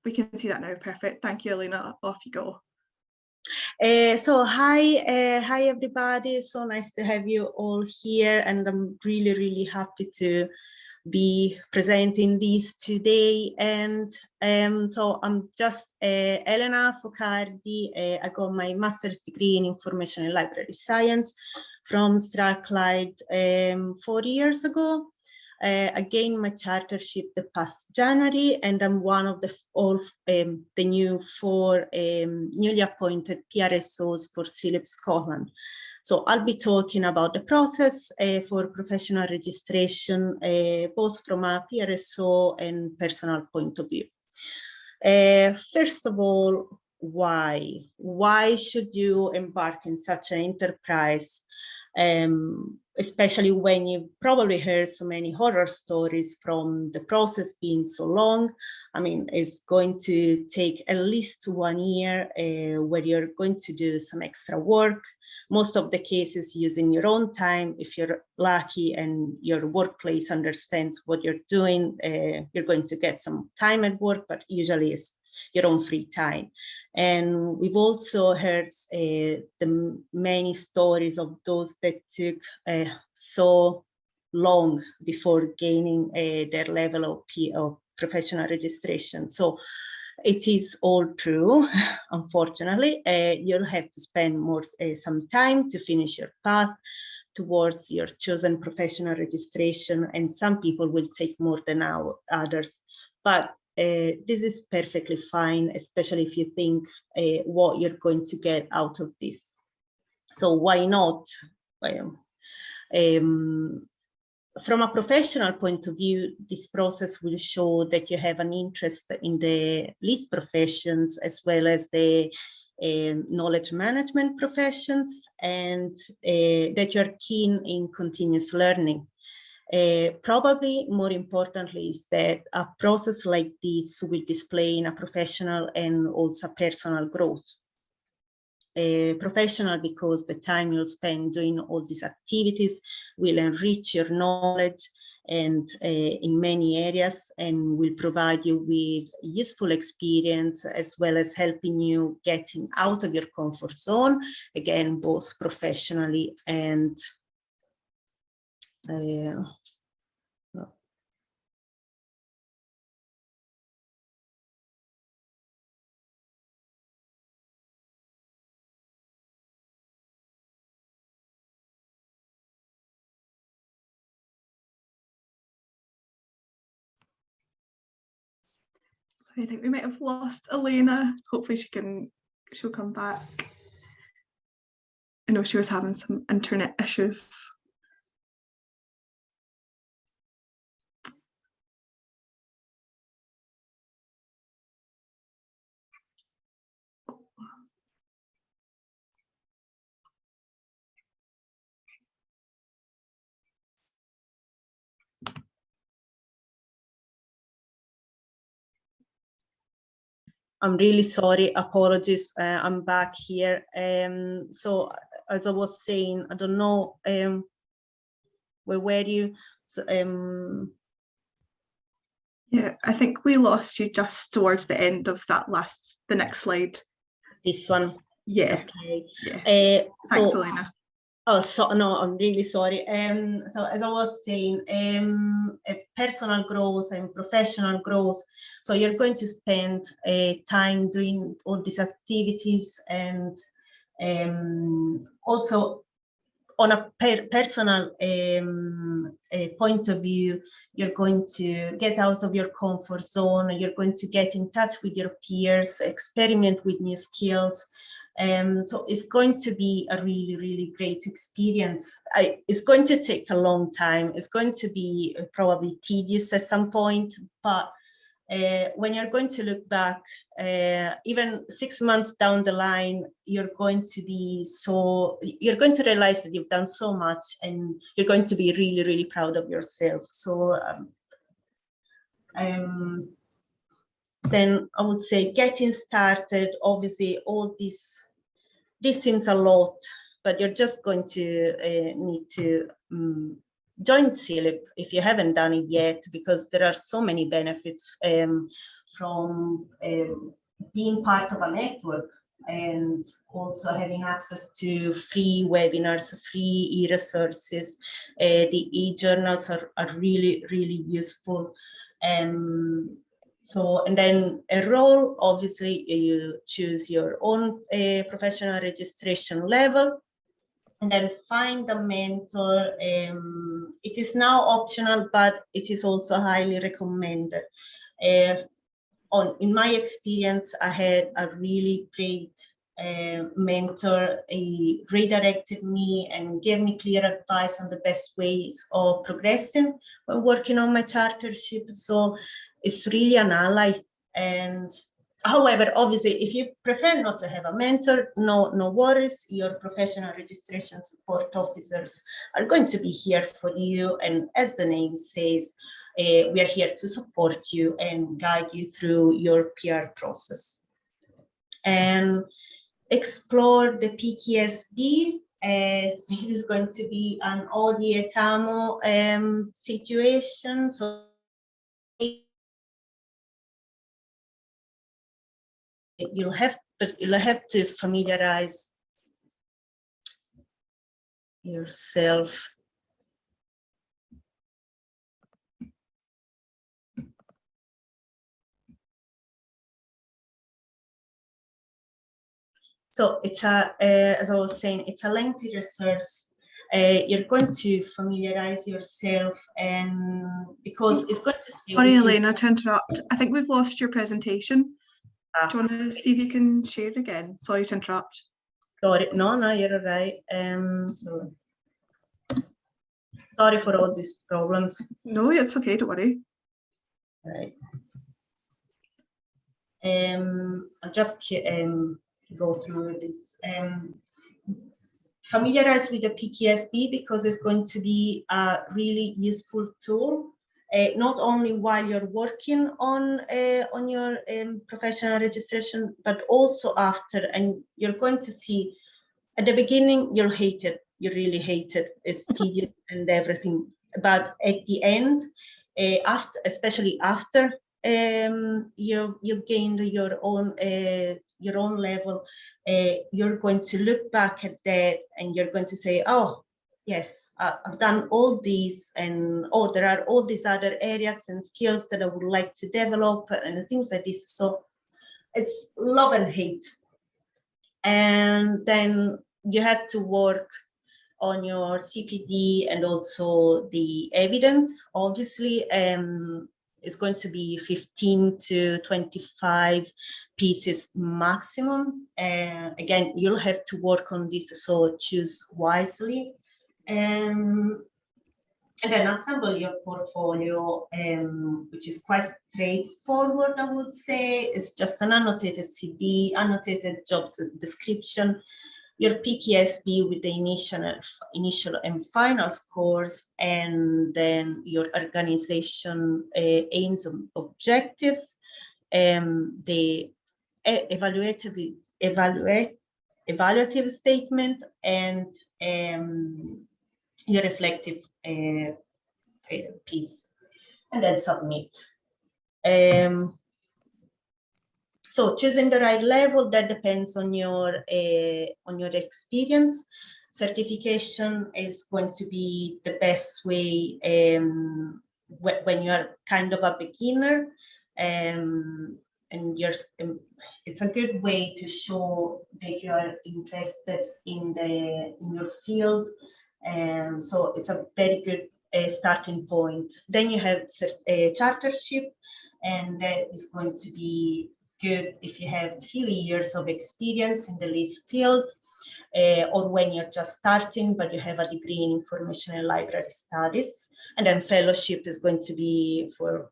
We can see that now. Perfect. Thank you, Elena. Off you go. So hi everybody. So nice to have you all here, and I'm really happy to be presenting this today. And so I'm just Elena Focardi. I got my master's degree in information and library science from Strathclyde 4 years ago. I gained my chartership the past January, and I'm one of the new 4 newly appointed PRSOs for CILIP Scotland. So I'll be talking about the process for professional registration, both from a PRSO and personal point of view. First of all, why? Why should you embark in such an enterprise? Especially when you probably heard so many horror stories from the process being so long. I mean, it's going to take at least 1 year where you're going to do some extra work. Most of the cases using your own time. If you're lucky and your workplace understands what you're doing, you're going to get some time at work, but usually it's your own free time. And we've also heard the many stories of those that took so long before gaining their level of professional registration. So it is all true. Unfortunately, you'll have to spend some time to finish your path towards your chosen professional registration, and some people will take more than others. But this is perfectly fine, especially if you think what you're going to get out of this. So why not? From a professional point of view, this process will show that you have an interest in the least professions as well as the knowledge management professions, and that you're keen in continuous learning. Probably more importantly is that a process like this will display in a professional and also personal growth. Professional because the time you'll spend doing all these activities will enrich your knowledge and in many areas, and will provide you with useful experience as well as helping you getting out of your comfort zone, again, both professionally and I think we might have lost Elena. Hopefully she'll come back. I know she was having some internet issues. I'm really sorry, apologies, I'm back here. So as I was saying, I don't know, where were you? So, yeah, I think we lost you just towards the end of that the next slide. This one? Yeah. Okay. Yeah. Thanks, Elena. Oh, so no, I'm really sorry. So as I was saying, personal growth and professional growth. So you're going to spend time doing all these activities, and also on a personal point of view, you're going to get out of your comfort zone. You're going to get in touch with your peers, experiment with new skills. So it's going to be a really great experience. It's going to take a long time. It's going to be probably tedious at some point, but when you're going to look back, even 6 months down the line, you're going to realize that you've done so much, and you're going to be really proud of yourself. So then I would say getting started, obviously all this seems a lot, but you're just going to need to join CILIP if you haven't done it yet, because there are so many benefits from being part of a network, and also having access to free webinars, free e-resources. The e-journals are really, really useful. So, and then a role, obviously you choose your own professional registration level, and then find a mentor. It is now optional, but it is also highly recommended. In my experience, I had a really great mentor. He redirected me and gave me clear advice on the best ways of progressing when working on my chartership. So it's really an ally. And however, obviously, if you prefer not to have a mentor, no worries. Your professional registration support officers are going to be here for you. And as the name says, we are here to support you and guide you through your PR process. And explore the PKSB. This is going to be an Odi et Amo situation. So you'll have to familiarize yourself. So it's as I was saying, it's a lengthy research. You're going to familiarize yourself, and because it's going to stay. Sorry, Elena, to interrupt. I think we've lost your presentation. Do you want to see if you can share it again? Sorry to interrupt. Sorry, no, you're all right. So sorry for all these problems. No, it's okay, don't worry. Right. I'll just go through this. Familiarize with the PKSB, because it's going to be a really useful tool, not only while you're working on your professional registration, but also after. And you're going to see at the beginning, you'll hate it. You really hate it. It's tedious and everything. But at the end, after, especially after you gained your own level, you're going to look back at that and you're going to say, oh, yes, I've done all these, and oh, there are all these other areas and skills that I would like to develop and things like this. So it's love and hate. And then you have to work on your CPD and also the evidence. Obviously, it's going to be 15 to 25 pieces maximum. Again, you'll have to work on this, so choose wisely. And then assemble your portfolio, which is quite straightforward, I would say. It's just an annotated CV, annotated job description, your PKSB with the initial and final scores, and then your organization aims and objectives, the evaluative statement, and your reflective piece, and then submit. So choosing the right level, that depends on your experience. Certification is going to be the best way when you're kind of a beginner, and it's a good way to show that you are interested in your field. And so it's a very good starting point. Then you have a chartership, and that is going to be good if you have a few years of experience in the LIS field, or when you're just starting, but you have a degree in information and library studies. And then fellowship is going to be for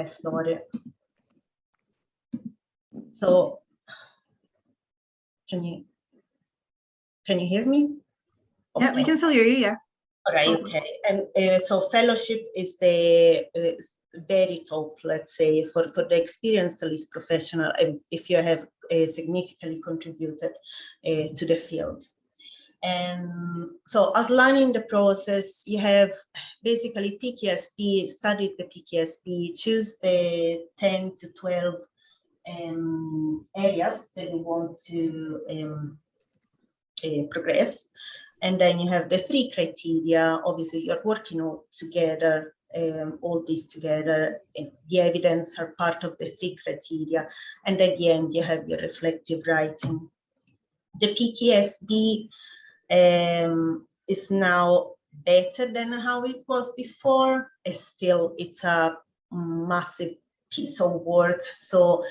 sorry. So can you hear me? Okay. Yeah, we can still hear you, yeah. All right, okay. And so fellowship is the very top, let's say, for the experienced CILIPS professional, if you have significantly contributed to the field. And so outlining the process, you have basically PKSP, studied the PKSP, choose the 10 to 12 areas that you want to progress. And then you have the 3 criteria. Obviously, you're working all together, all these together. The evidence are part of the 3 criteria. And at the end, you have your reflective writing. The PKSB is now better than how it was before. It's a massive piece of work. So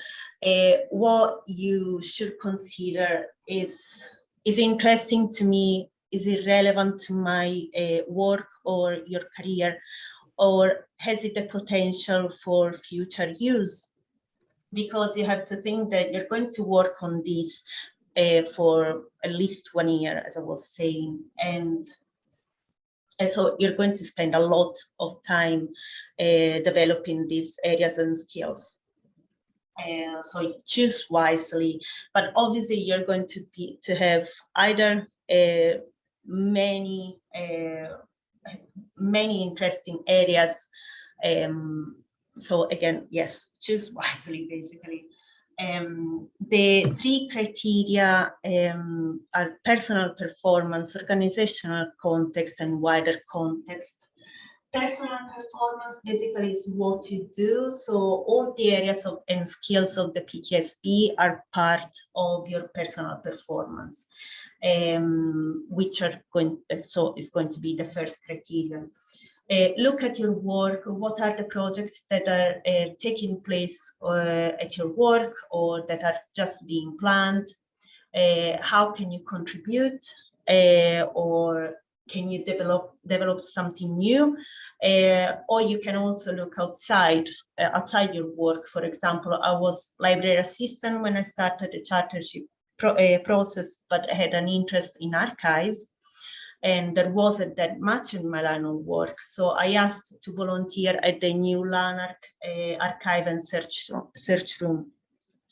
what you should consider is interesting to me, is it relevant to my work or your career, or has it the potential for future use? Because you have to think that you're going to work on this for at least 1 year, as I was saying, and so you're going to spend a lot of time developing these areas and skills. So you choose wisely, but obviously you're going to have either many interesting areas. So again, yes, choose wisely, basically. The 3 criteria are personal performance, organizational context, and wider context. Personal performance basically is what you do. So all the areas and skills of the PKSP are part of your personal performance, which are is going to be the first criterion. Look at your work. What are the projects that are taking place at your work or that are just being planned? How can you contribute, or can you develop something new? Or you can also look outside your work. For example, I was library assistant when I started the chartership process, but I had an interest in archives, and there wasn't that much in my line of work. So I asked to volunteer at the new Lanark archive and search room.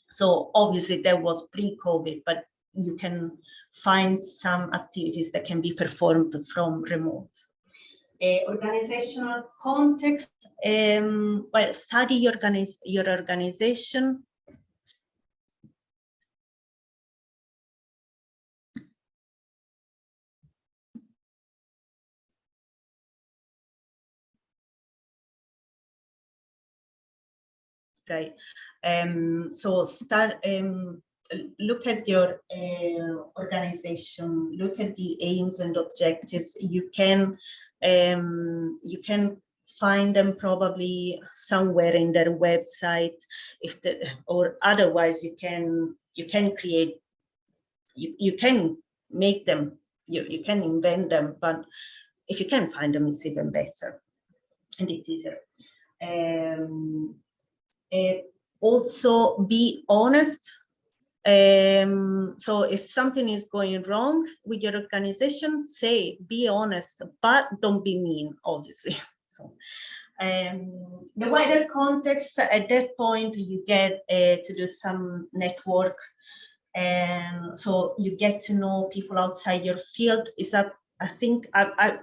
So obviously that was pre-COVID, but you can find some activities that can be performed from remote. Organizational context, well, study your organization. Right. So look at your organization, look at the aims and objectives. You can find them probably somewhere in their website, or otherwise you can create, you can make them, you can invent them, but if you can find them, it's even better and it's easier. Also be honest. So if something is going wrong with your organization, be honest, but don't be mean, obviously. So the wider context, at that point, you get to do some network. And so you get to know people outside your field. I think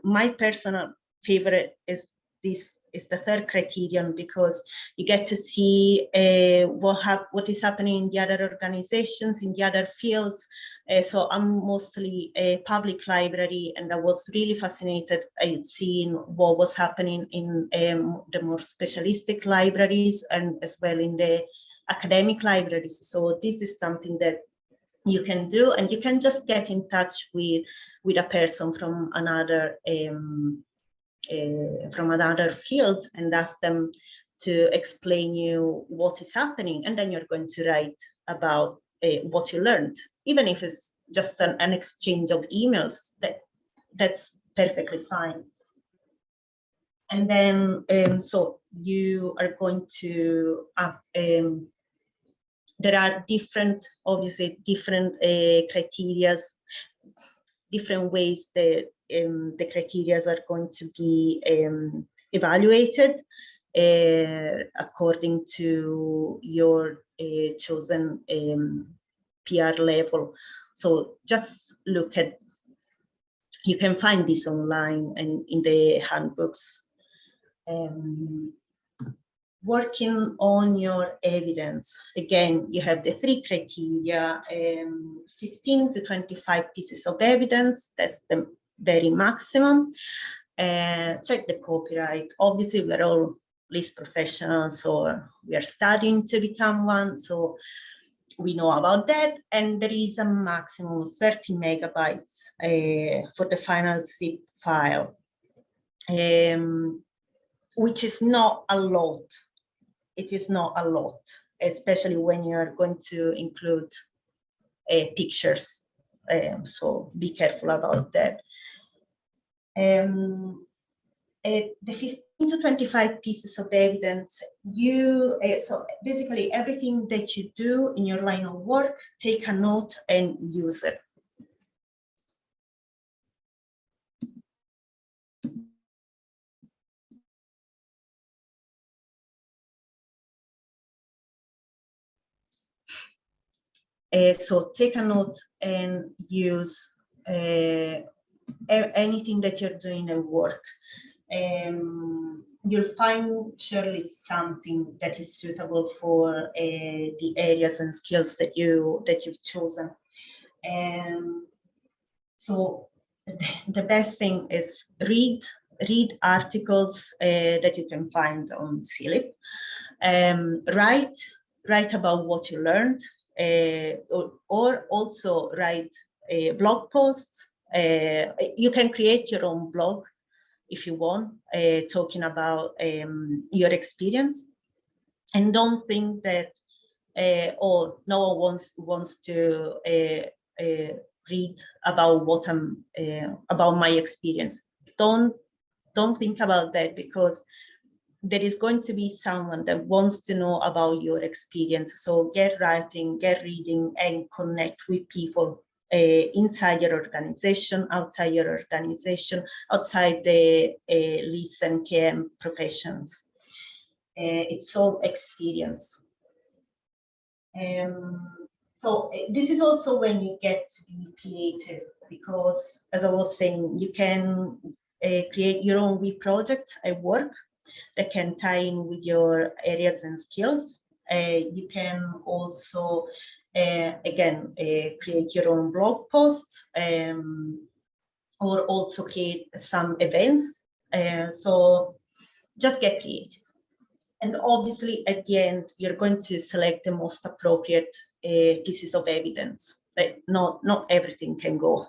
my personal favorite is this. Is the 3rd criterion, because you get to see what is happening in the other organizations, in the other fields. So I'm mostly a public library, and I was really fascinated at seeing what was happening in the more specialistic libraries, and as well in the academic libraries. So this is something that you can do, and you can just get in touch with a person from another field and ask them to explain you what is happening, and then you're going to write about what you learned, even if it's just an exchange of emails. That's perfectly fine. And then so you are going to there are obviously different criteria, different ways that the criteria are going to be evaluated. according to your chosen PR level. So just look at, you can find this online and in the handbooks. Working on your evidence. Again, you have the 3 criteria, 15 to 25 pieces of evidence, that's the very maximum. Check the copyright. Obviously, we're all list professionals, so we are studying to become one, so we know about that. And there is a maximum of 30 megabytes for the final zip file, which is not a lot. It is not a lot, especially when you're going to include pictures. So be careful about that. The 15 to 25 pieces of evidence, so basically everything that you do in your line of work, take a note and use it. So take a note and use anything that you're doing at work. You'll find surely something that is suitable for the areas and skills that you've chosen. So the best thing is read articles that you can find on CILIP. Write about what you learned, or also write blog posts. You can create your own blog if you want, talking about your experience. And don't think that, oh, no one wants to read about what about my experience. Don't think about that, because there is going to be someone that wants to know about your experience. So get writing, get reading, and connect with people inside your organization, outside your organization, outside the LIS and KM professions. It's all experience. So this is also when you get to be creative, because as I was saying, you can create your own web projects at work that can tie in with your areas and skills. You can also, again, create your own blog posts, or also create some events. So just get creative. And obviously, at the end, you're going to select the most appropriate pieces of evidence. Not everything can go.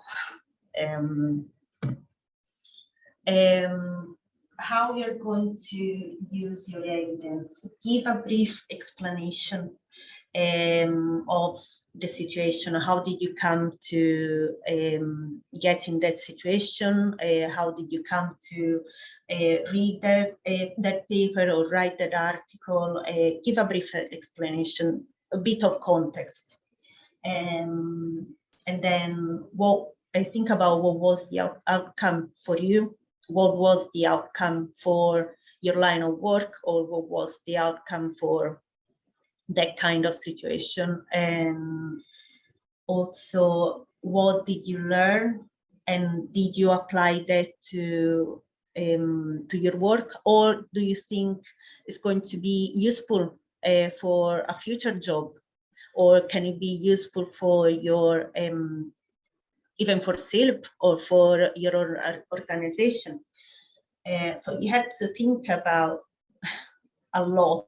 How you're going to use your evidence. Give a brief explanation of the situation. How did you come to get in that situation? How did you come to read that paper or write that article? Give a brief explanation, a bit of context. And then I think about what was the outcome for you. What was the outcome for your line of work, or what was the outcome for that kind of situation? And also, what did you learn, and did you apply that to your work, or do you think it's going to be useful for a future job, or can it be useful for your even for CILIP or for your organization? So you have to think about a lot.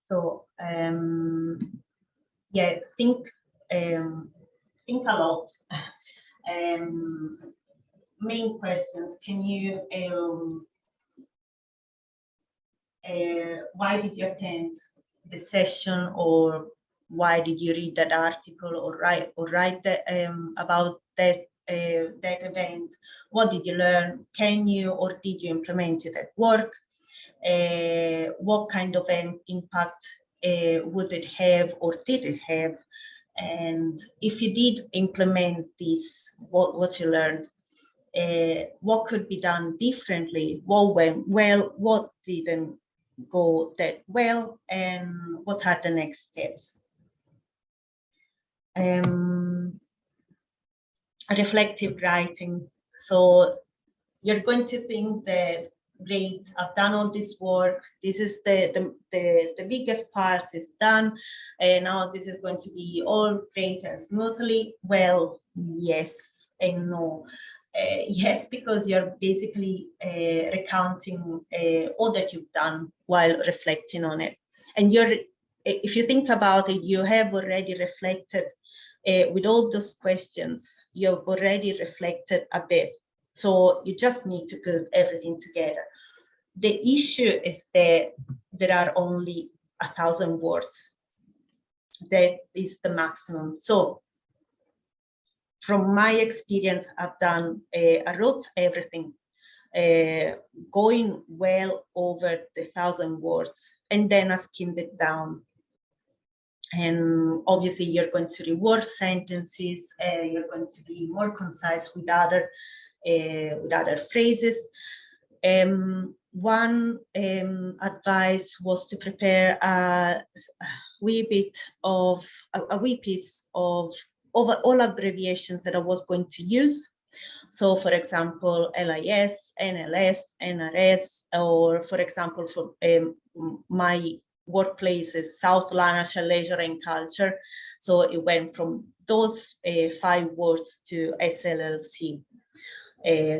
So yeah, think a lot. Main questions: can you why did you attend the session, or why did you read that article, or write that, about that event? What did you learn? Can you or did you implement it at work? what kind of an impact would it have or did it have? And if you did implement this, what you learned, what could be done differently, what went well, what didn't go that well, and what are the next steps. Reflective writing. So you're going to think that, great, I've done all this work, this is the biggest part is done, and now this is going to be all great and smoothly. Well, yes and no. Yes, because you're basically recounting all that you've done while reflecting on it. And if you think about it, you have already reflected with all those questions, you've already reflected a bit. So you just need to put everything together. The issue is that there are only 1,000 words. That is the maximum. So from my experience, I've done, I wrote everything, going well over the 1,000 words, and then I skimmed it down. And obviously you're going to reword sentences, you're going to be more concise with other phrases. One advice was to prepare a wee piece of all abbreviations that I was going to use. So for example, LIS, NLS, NRS, or for example, for my workplace is South Lanarkshire Leisure and Culture. So it went from those 5 words to SLLC.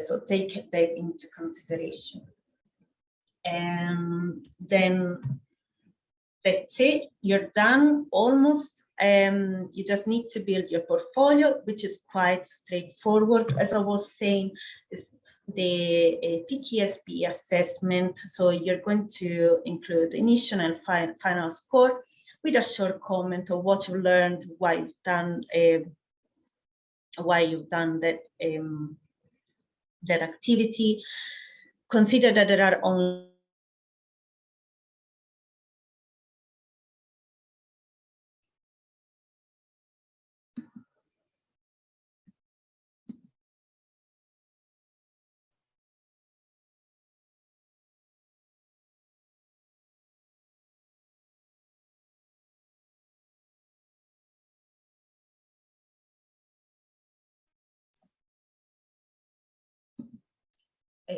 So take that into consideration. And then that's it, you're done almost. You just need to build your portfolio, which is quite straightforward. As I was saying, it's the PKSB assessment. So you're going to include initial and final score with a short comment of what you learned, why you've done that that activity. Consider that there are only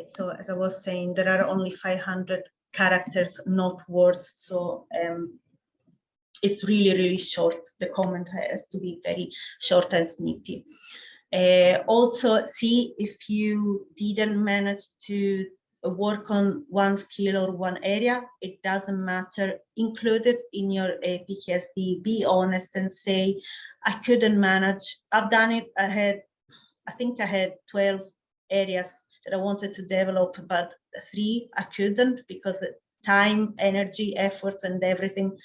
so as I was saying, there are only 500 characters, not words. So it's really, really short. The comment has to be very short and snippy. Also, see if you didn't manage to work on one skill or one area, it doesn't matter. Include it in your PKSB. Be honest and say, I couldn't manage. I've done it. I think I had 12 areas that I wanted to develop, but 3 I couldn't because time, energy, efforts, and everything.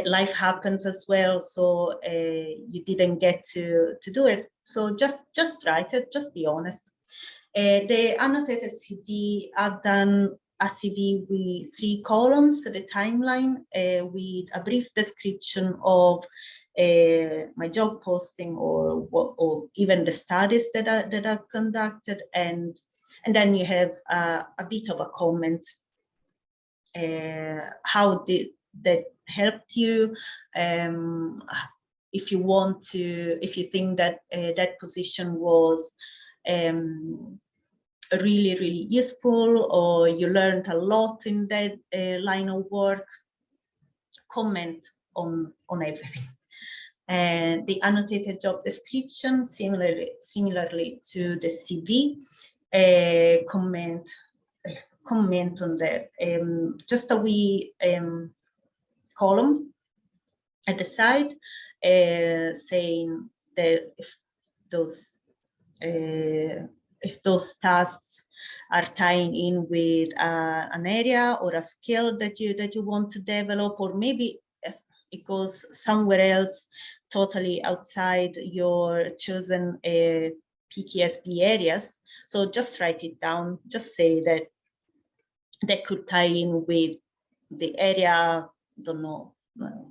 Life happens as well, so you didn't get to do it. So just write it, just be honest. The annotated CD, I've done a CV with 3 columns, the timeline, with a brief description of my job posting or even the studies that I've conducted, and then you have a bit of a comment. How did that helped you? If you think that that position was really, really useful, or you learned a lot in that line of work, comment on everything. And the annotated job description, similarly to the CV, comment on that. Just a wee column at the side saying that if those tasks are tying in with an area or a skill that you want to develop, or maybe it goes somewhere else totally outside your chosen PKSB areas. So just write it down, just say that that could tie in with the area, don't know,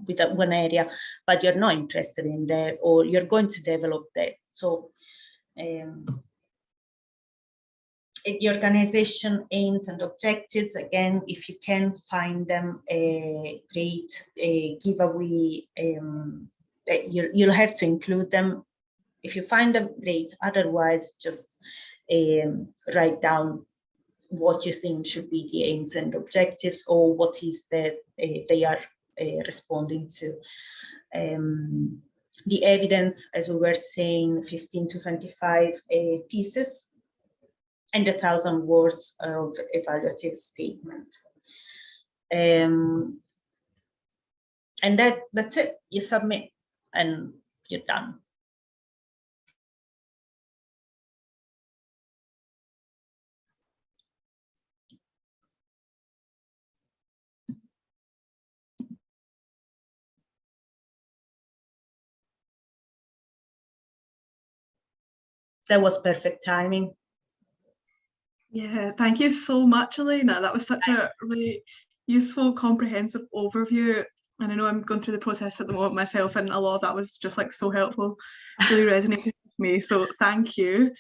with that one area, but you're not interested in that, or you're going to develop that. So the organization aims and objectives, again, if you can find them, a great giveaway, you'll have to include them. If you find them, great. Otherwise, just write down what you think should be the aims and objectives, or what is that they are responding to. The evidence, as we were saying, 15 to 25 pieces, and 1,000 words of evaluative statement. And that's it. You submit and you're done. That was perfect timing. Yeah, thank you so much, Elena. That was such a really useful, comprehensive overview. And I know I'm going through the process at the moment myself, and a lot of that was just like so helpful, really resonated with me. So thank you.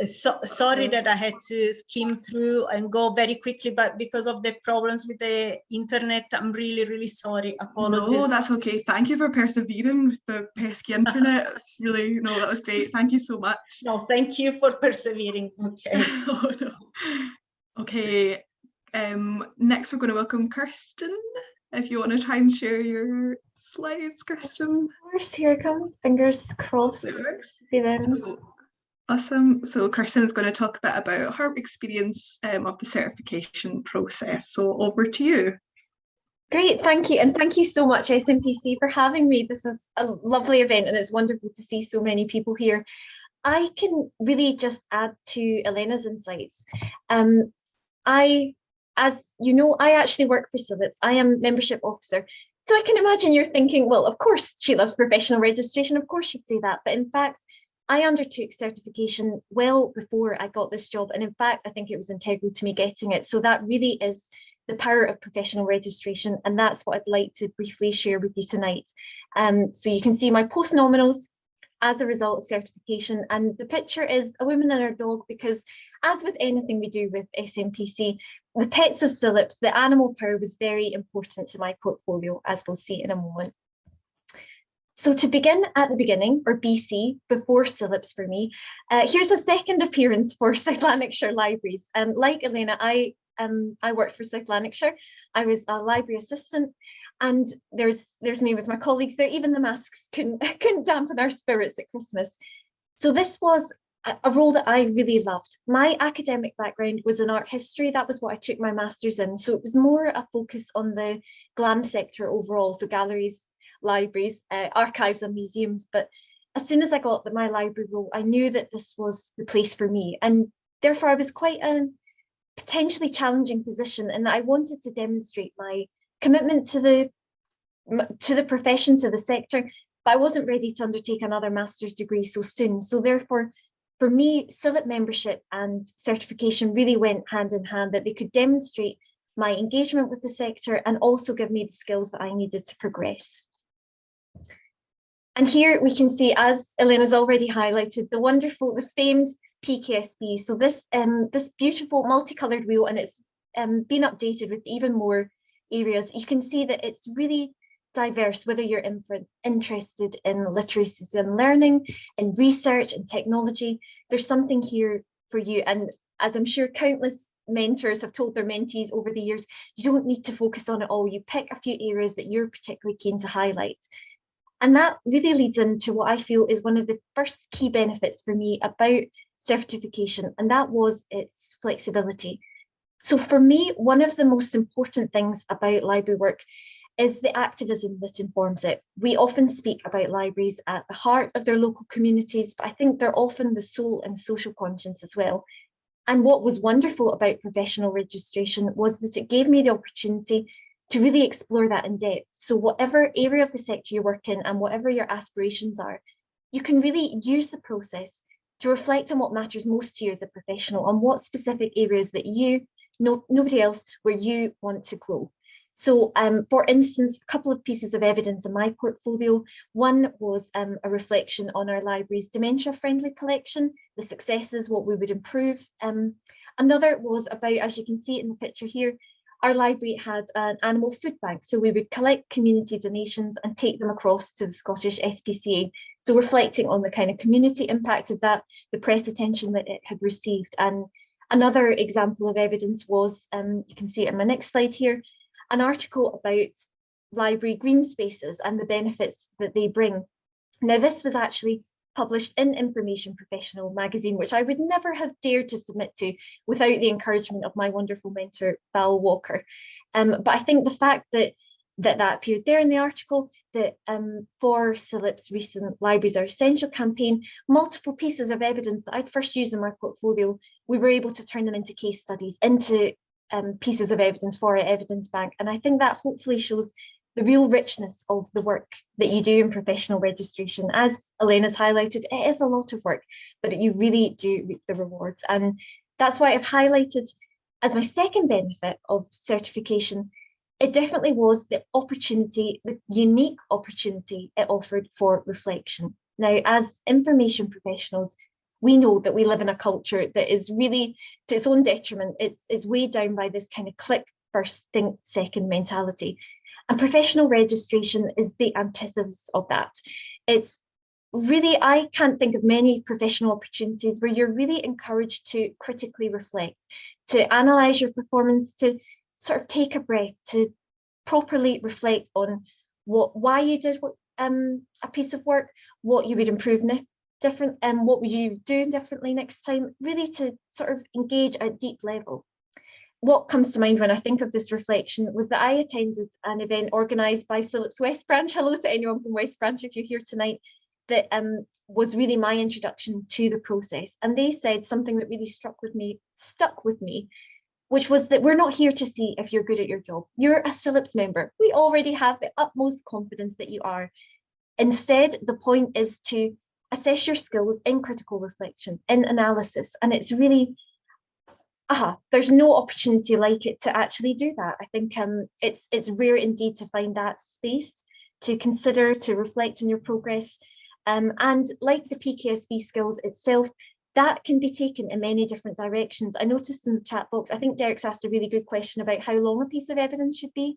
Sorry that I had to skim through and go very quickly, but because of the problems with the internet, I'm really, really sorry. Apologies. No, that's okay. Thank you for persevering with the pesky internet. It's really, no, that was great. Thank you so much. No, thank you for persevering. Okay. Oh, no. Okay. Next, we're going to welcome Kirsten. If you want to try and share your slides, Kirsten. Of course, here I come. Fingers crossed. Be there. Awesome. So Kirsten is going to talk a bit about her experience of the certification process. So over to you. Great, thank you. And thank you so much, SMPC, for having me. This is a lovely event and it's wonderful to see so many people here. I can really just add to Elena's insights. As you know, I actually work for CILIPS. I am membership officer. So I can imagine you're thinking, well, of course, she loves professional registration. Of course she'd say that. But in fact, I undertook certification well before I got this job. And in fact, I think it was integral to me getting it. So that really is the power of professional registration. And that's what I'd like to briefly share with you tonight. So you can see my post-nominals as a result of certification. And the picture is a woman and her dog, because as with anything we do with SMPC, the pets of CILIPS, the animal power was very important to my portfolio, as we'll see in a moment. So to begin at the beginning, or BC, before CILIPS for me, here's a second appearance for South Lanarkshire Libraries. Like Elena, I worked for South Lanarkshire. I was a library assistant, and there's me with my colleagues there. Even the masks couldn't dampen our spirits at Christmas. So this was a role that I really loved. My academic background was in art history. That was what I took my master's in. So it was more a focus on the GLAM sector overall, so galleries, libraries, archives and museums. But as soon as I got my library role, I knew that this was the place for me. And therefore I was quite a potentially challenging position, and I wanted to demonstrate my commitment to the profession, to the sector, but I wasn't ready to undertake another master's degree so soon. So therefore, for me, CILIP membership and certification really went hand in hand, that they could demonstrate my engagement with the sector and also give me the skills that I needed to progress. And here we can see, as Elena's already highlighted, the famed PKSB. So this beautiful multicolored wheel, and it's been updated with even more areas. You can see that it's really diverse, whether you're interested in literacy and learning, in research and technology, there's something here for you. And as I'm sure countless mentors have told their mentees over the years, you don't need to focus on it all. You pick a few areas that you're particularly keen to highlight. And that really leads into what I feel is one of the first key benefits for me about certification, and that was its flexibility. So for me, one of the most important things about library work is the activism that informs it. We often speak about libraries at the heart of their local communities, but I think they're often the soul and social conscience as well. And what was wonderful about professional registration was that it gave me the opportunity to really explore that in depth. So whatever area of the sector you work in and whatever your aspirations are, you can really use the process to reflect on what matters most to you as a professional, on what specific areas that you nobody else, where you want to grow. So for instance, a couple of pieces of evidence in my portfolio. One was a reflection on our library's dementia-friendly collection, the successes, what we would improve. Another was about, as you can see in the picture here, our library had an animal food bank. So we would collect community donations and take them across to the Scottish SPCA. So reflecting on the kind of community impact of that, the press attention that it had received. And another example of evidence was, you can see it in my next slide here, an article about library green spaces and the benefits that they bring. Now, this was actually published in Information Professional magazine, which I would never have dared to submit to without the encouragement of my wonderful mentor, Val Walker. But I think the fact that that appeared there in the article, that for CILIP's recent Libraries Are Essential campaign, multiple pieces of evidence that I'd first used in my portfolio, we were able to turn them into case studies, into pieces of evidence for our evidence bank. And I think that hopefully shows the real richness of the work that you do in professional registration. As Elena's highlighted, it is a lot of work, but you really do reap the rewards. And that's why I've highlighted as my second benefit of certification, it definitely was the opportunity, the unique opportunity it offered for reflection. Now, as information professionals, we know that we live in a culture that is really, to its own detriment, it's weighed down by this kind of click first, think second mentality. And professional registration is the antithesis of that. It's really, I can't think of many professional opportunities where you're really encouraged to critically reflect, to analyse your performance, to sort of take a breath, to properly reflect on why you did a piece of work, what you would improve different, and what would you do differently next time, really to sort of engage at a deep level. What comes to mind when I think of this reflection was that I attended an event organised by CILIPS West Branch. Hello to anyone from West Branch if you're here tonight. That was really my introduction to the process. And they said something that really stuck with me, which was that we're not here to see if you're good at your job. You're a CILIPS member. We already have the utmost confidence that you are. Instead, the point is to assess your skills in critical reflection, in analysis. And it's really, there's no opportunity like it to actually do that. I think it's rare indeed to find that space to consider, to reflect on your progress. And like the PKSB skills itself, that can be taken in many different directions. I noticed in the chat box, I think Derek's asked a really good question about how long a piece of evidence should be.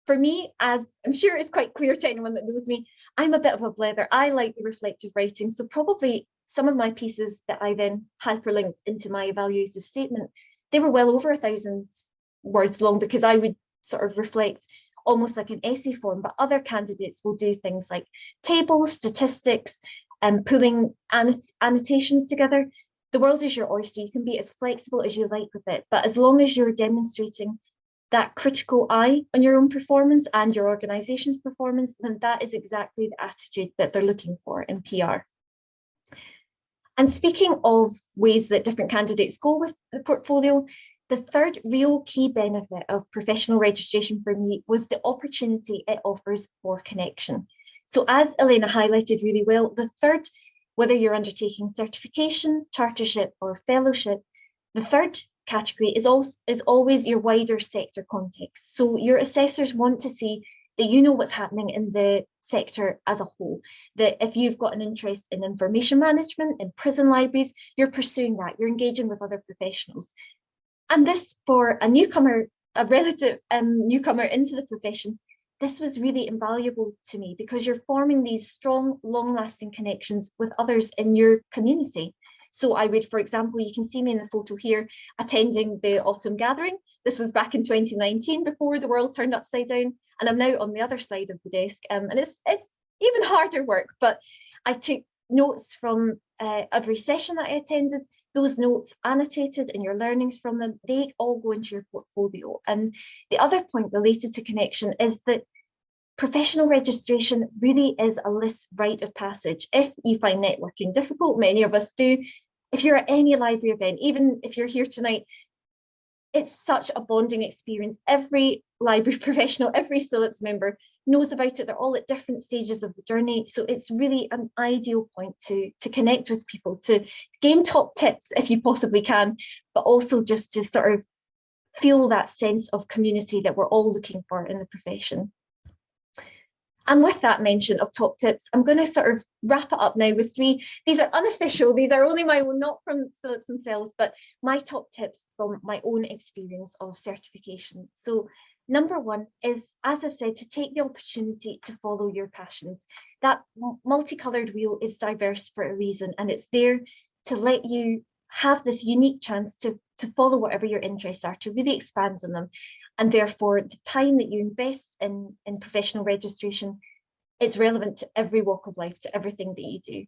For me, as I'm sure it's quite clear to anyone that knows me, I'm a bit of a blether. I like the reflective writing. So probably some of my pieces that I then hyperlinked into my evaluative statement, they were well over 1,000 words long, because I would sort of reflect almost like an essay form, but other candidates will do things like tables, statistics, and pulling annotations together. The world is your oyster. You can be as flexible as you like with it, but as long as you're demonstrating that critical eye on your own performance and your organization's performance, then that is exactly the attitude that they're looking for in PR. And speaking of ways that different candidates go with the portfolio, the third real key benefit of professional registration for me was the opportunity it offers for connection. So as Elena highlighted really well, the third, whether you're undertaking certification, chartership, or fellowship, the third category is always your wider sector context. So your assessors want to see that you know what's happening in the sector as a whole, that if you've got an interest in information management, in prison libraries, you're pursuing that, you're engaging with other professionals. And this, for a newcomer, a relative newcomer into the profession, this was really invaluable to me, because you're forming these strong, long-lasting connections with others in your community. So I would, for example, you can see me in the photo here, attending the autumn gathering. This was back in 2019, before the world turned upside down. And I'm now on the other side of the desk. And it's even harder work, but I took notes from every session that I attended. Those notes annotated and your learnings from them, they all go into your portfolio. And the other point related to connection is that professional registration really is a list rite of passage. If you find networking difficult, many of us do, if you're at any library event, even if you're here tonight, it's such a bonding experience. Every library professional, every CILIPS member knows about it. They're all at different stages of the journey. So it's really an ideal point to connect with people, to gain top tips if you possibly can, but also just to sort of feel that sense of community that we're all looking for in the profession. And with that mention of top tips, I'm going to sort of wrap it up now with 3. These are unofficial, these are only my own, not from CILIPS themselves, but my top tips from my own experience of certification. So number 1 is, as I've said, to take the opportunity to follow your passions. That multicolored wheel is diverse for a reason, and it's there to let you have this unique chance to follow whatever your interests are, to really expand on them. And therefore, the time that you invest in professional registration is relevant to every walk of life, to everything that you do.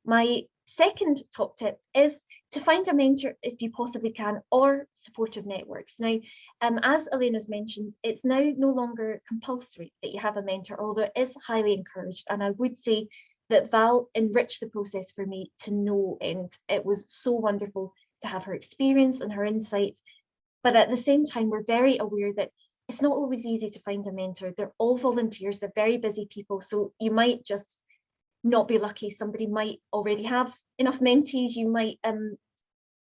My second top tip is to find a mentor if you possibly can, or supportive networks. Now, as Elena's mentioned, it's now no longer compulsory that you have a mentor, although it is highly encouraged. And I would say that Val enriched the process for me to no end. It was so wonderful to have her experience and her insight. But at the same time, we're very aware that it's not always easy to find a mentor. They're all volunteers, they're very busy people. So you might just not be lucky. Somebody might already have enough mentees. You might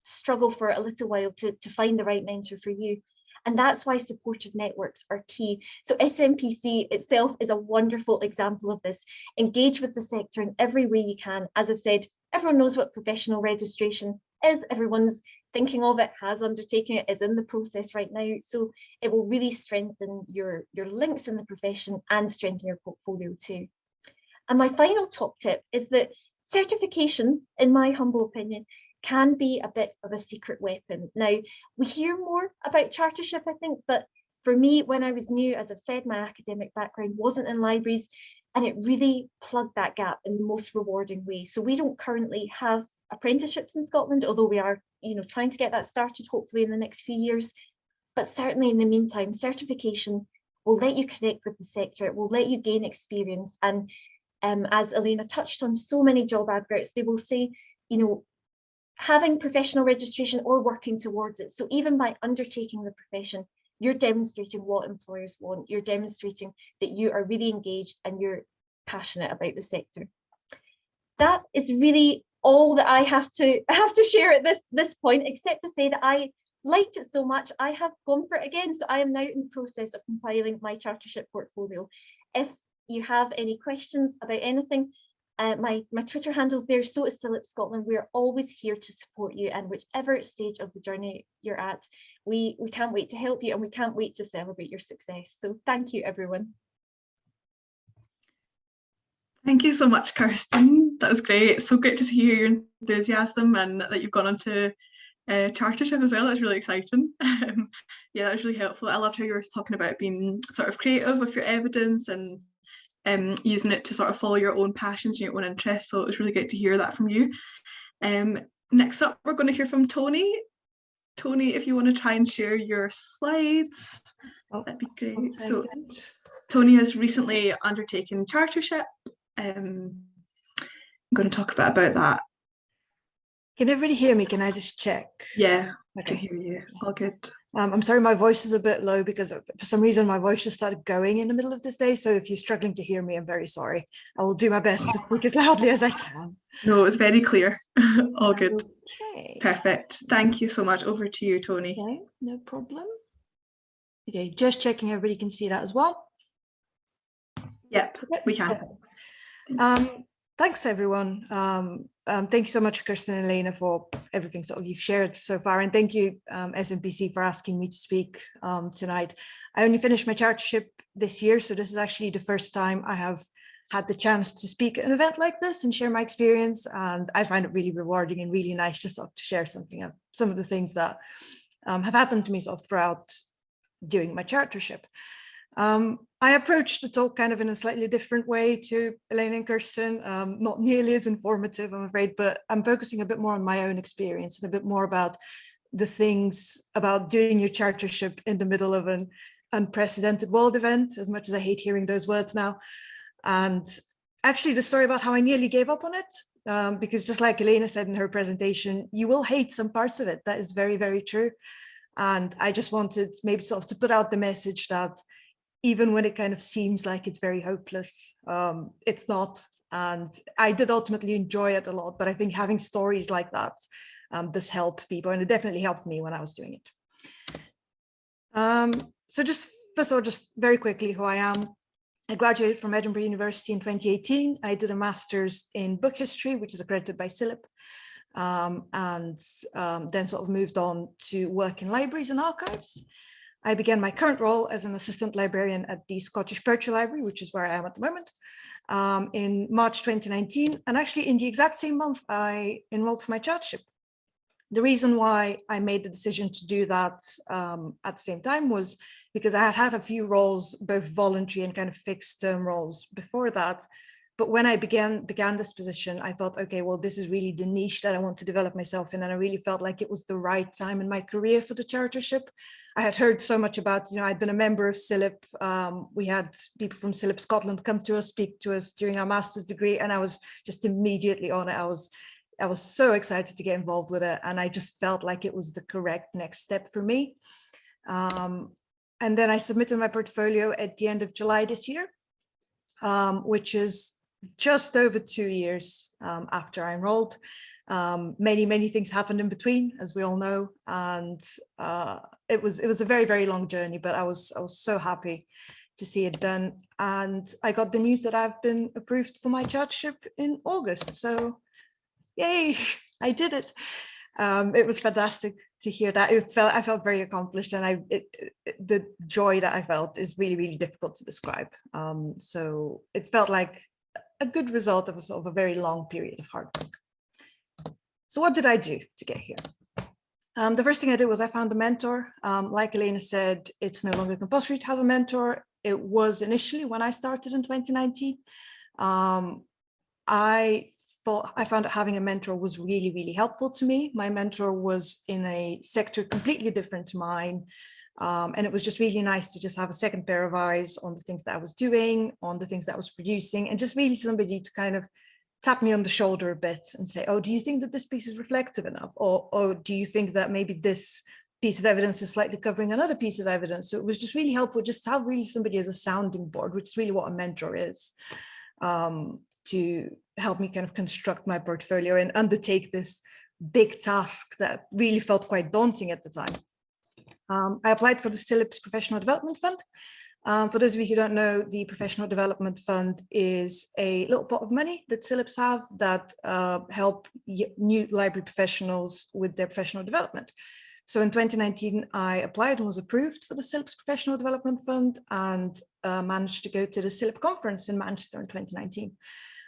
struggle for a little while to find the right mentor for you. And that's why supportive networks are key. So SMPC itself is a wonderful example of this. Engage with the sector in every way you can. As I've said, everyone knows what professional registration is. Everyone's thinking of it, has undertaken it, is in the process right now. So it will really strengthen your links in the profession and strengthen your portfolio too. And my final top tip is that certification, in my humble opinion, can be a bit of a secret weapon. Now, we hear more about chartership, I think, but for me, when I was new, as I've said, my academic background wasn't in libraries, and it really plugged that gap in the most rewarding way. So we don't currently have apprenticeships in Scotland, although we are, trying to get that started, hopefully in the next few years. But certainly in the meantime, certification will let you connect with the sector, it will let you gain experience. And as Elena touched on, so many job adverts, they will say, having professional registration or working towards it. So even by undertaking the profession, you're demonstrating what employers want. You're demonstrating that you are really engaged and you're passionate about the sector. That is really all that I have to share at this point, except to say that I liked it so much, I have gone for it again. So I am now in the process of compiling my chartership portfolio. If you have any questions about anything, my Twitter handle's there, so is CILIP Scotland. We're always here to support you, and whichever stage of the journey you're at, we can't wait to help you, and we can't wait to celebrate your success. So thank you, everyone. Thank you so much, Kirsten. That was great. It's so great to hear your enthusiasm and that you've gone on to chartership as well. That's really exciting. Yeah, that was really helpful. I loved how you were talking about being sort of creative with your evidence and using it to sort of follow your own passions and your own interests. So it was really great to hear that from you. Next up, we're going to hear from Tony. Tony, if you want to try and share your slides, that'd be great. So Tony has recently undertaken chartership. I'm going to talk a bit about that. Can everybody hear me? Can I just check? Yeah, I Okay. can hear you. All good. I'm sorry, my voice is a bit low because for some reason my voice just started going in the middle of this day. So if you're struggling to hear me, I'm very sorry. I will do my best to speak as loudly as I can. No, it's very clear. All good. Okay. Perfect. Thank you so much. Over to you, Tony. Okay, no problem. Okay, just checking everybody can see that as well. Yep, we can. Okay. Thanks, everyone. Thank you so much, Kirsten and Elena, for everything sort of you've shared so far. And thank you, SMPC, for asking me to speak tonight. I only finished my chartership this year, so this is actually the first time I have had the chance to speak at an event like this and share my experience. And I find it really rewarding and really nice just to share some of the things that have happened to me sort of throughout doing my chartership. I approached the talk kind of in a slightly different way to Elaine and Kirsten, not nearly as informative, I'm afraid, but I'm focusing a bit more on my own experience and a bit more about the things about doing your chartership in the middle of an unprecedented world event, as much as I hate hearing those words now. And actually the story about how I nearly gave up on it, because just like Elena said in her presentation, you will hate some parts of it. That is very, very true. And I just wanted maybe sort of to put out the message that even when it kind of seems like it's very hopeless, it's not. And I did ultimately enjoy it a lot, but I think having stories like that does help people, and it definitely helped me when I was doing it. So just first of all, just very quickly who I am. I graduated from Edinburgh University in 2018. I did a master's in book history, which is accredited by CILIP, and then sort of moved on to work in libraries and archives. I began my current role as an assistant librarian at the Scottish Poetry Library, which is where I am at the moment, in March 2019. And actually in the exact same month, I enrolled for my chartership. The reason why I made the decision to do that at the same time was because I had had a few roles, both voluntary and kind of fixed term roles before that. But when I began this position, I thought, okay, well, this is really the niche that I want to develop myself in. And I really felt like it was the right time in my career for the chartership. I had heard so much about, I'd been a member of CILIP. We had people from CILIP Scotland come to us, speak to us during our master's degree. And I was just immediately on it. I was so excited to get involved with it. And I just felt like it was the correct next step for me. And then I submitted my portfolio at the end of July this year, which is just over 2 years after I enrolled. Many things happened in between, as we all know, and it was a very, very long journey, but I was so happy to see it done. And I got the news that I've been approved for my chartership in August. So yay, I did it. It was fantastic to hear that. I felt very accomplished, and the joy that I felt is really, really difficult to describe. So it felt like a good result of a sort of a very long period of hard work. So what did I do to get here? The first thing I did was I found a mentor. Like Elena said, it's no longer compulsory to have a mentor. It was initially when I started in 2019. I found that having a mentor was really, really helpful to me. My mentor was in a sector completely different to mine. And it was just really nice to just have a second pair of eyes on the things that I was doing, on the things that I was producing, and just really somebody to kind of tap me on the shoulder a bit and say, oh, do you think that this piece is reflective enough? Or do you think that maybe this piece of evidence is slightly covering another piece of evidence? So it was just really helpful just to have really somebody as a sounding board, which is really what a mentor is, to help me kind of construct my portfolio and undertake this big task that really felt quite daunting at the time. I applied for the CILIPS Professional Development Fund. For those of you who don't know, the Professional Development Fund is a little pot of money that CILIPS have that help new library professionals with their professional development. So in 2019, I applied and was approved for the CILIPS Professional Development Fund, and managed to go to the CILIP conference in Manchester in 2019.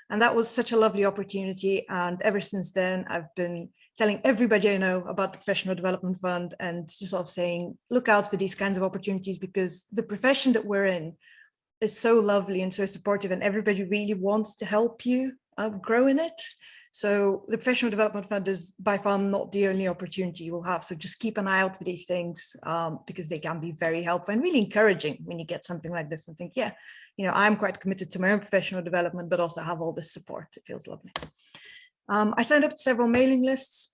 And that was such a lovely opportunity. And ever since then, I've been telling everybody I know about the Professional Development Fund and just sort of saying, look out for these kinds of opportunities, because the profession that we're in is so lovely and so supportive, and everybody really wants to help you grow in it. So the Professional Development Fund is by far not the only opportunity you will have. So just keep an eye out for these things, because they can be very helpful and really encouraging when you get something like this and think, yeah, I'm quite committed to my own professional development, but also have all this support. It feels lovely. I signed up to several mailing lists.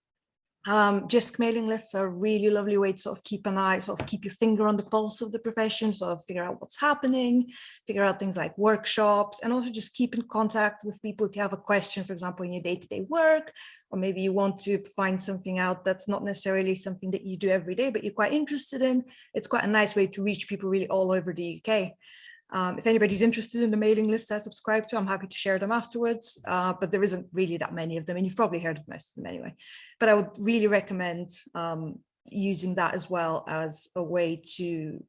JISC mailing lists are a really lovely way to sort of keep an eye, sort of keep your finger on the pulse of the profession, sort of figure out what's happening, figure out things like workshops, and also just keep in contact with people if you have a question, for example, in your day-to-day work, or maybe you want to find something out that's not necessarily something that you do every day, but you're quite interested in. It's quite a nice way to reach people really all over the UK. If anybody's interested in the mailing list I subscribe to, I'm happy to share them afterwards, but there isn't really that many of them, and you've probably heard of most of them anyway. But I would really recommend using that as well as a way to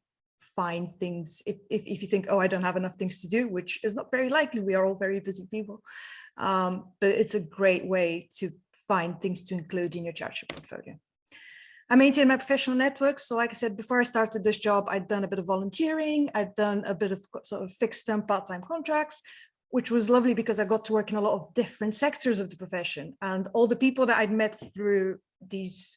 find things if you think, oh, I don't have enough things to do, which is not very likely. We are all very busy people, but it's a great way to find things to include in your chartership portfolio. I maintain my professional networks. So like I said, before I started this job, I'd done a bit of volunteering. I'd done a bit of sort of fixed term part-time contracts, which was lovely because I got to work in a lot of different sectors of the profession. And all the people that I'd met through these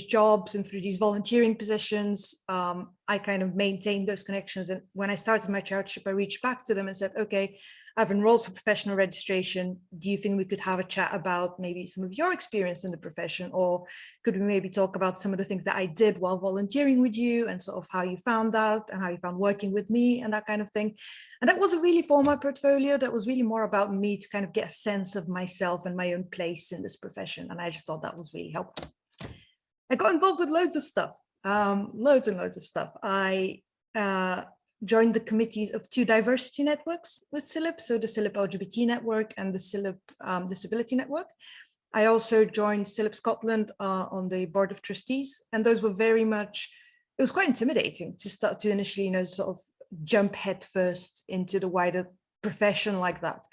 jobs and through these volunteering positions, I kind of maintained those connections. And when I started my chartership, I reached back to them and said, okay, I've enrolled for professional registration. Do you think we could have a chat about maybe some of your experience in the profession? Or could we maybe talk about some of the things that I did while volunteering with you and sort of how you found that and how you found working with me and that kind of thing? And that wasn't really for my portfolio. That was really more about me to kind of get a sense of myself and my own place in this profession. And I just thought that was really helpful. I got involved with loads of stuff. Loads and loads of stuff. I joined the committees of 2 diversity networks with CILIP, so the CILIP LGBT network and the CILIP Disability Network. I also joined CILIP Scotland on the board of trustees, and those were very much, it was quite intimidating to start to initially, sort of jump headfirst into the wider profession like that.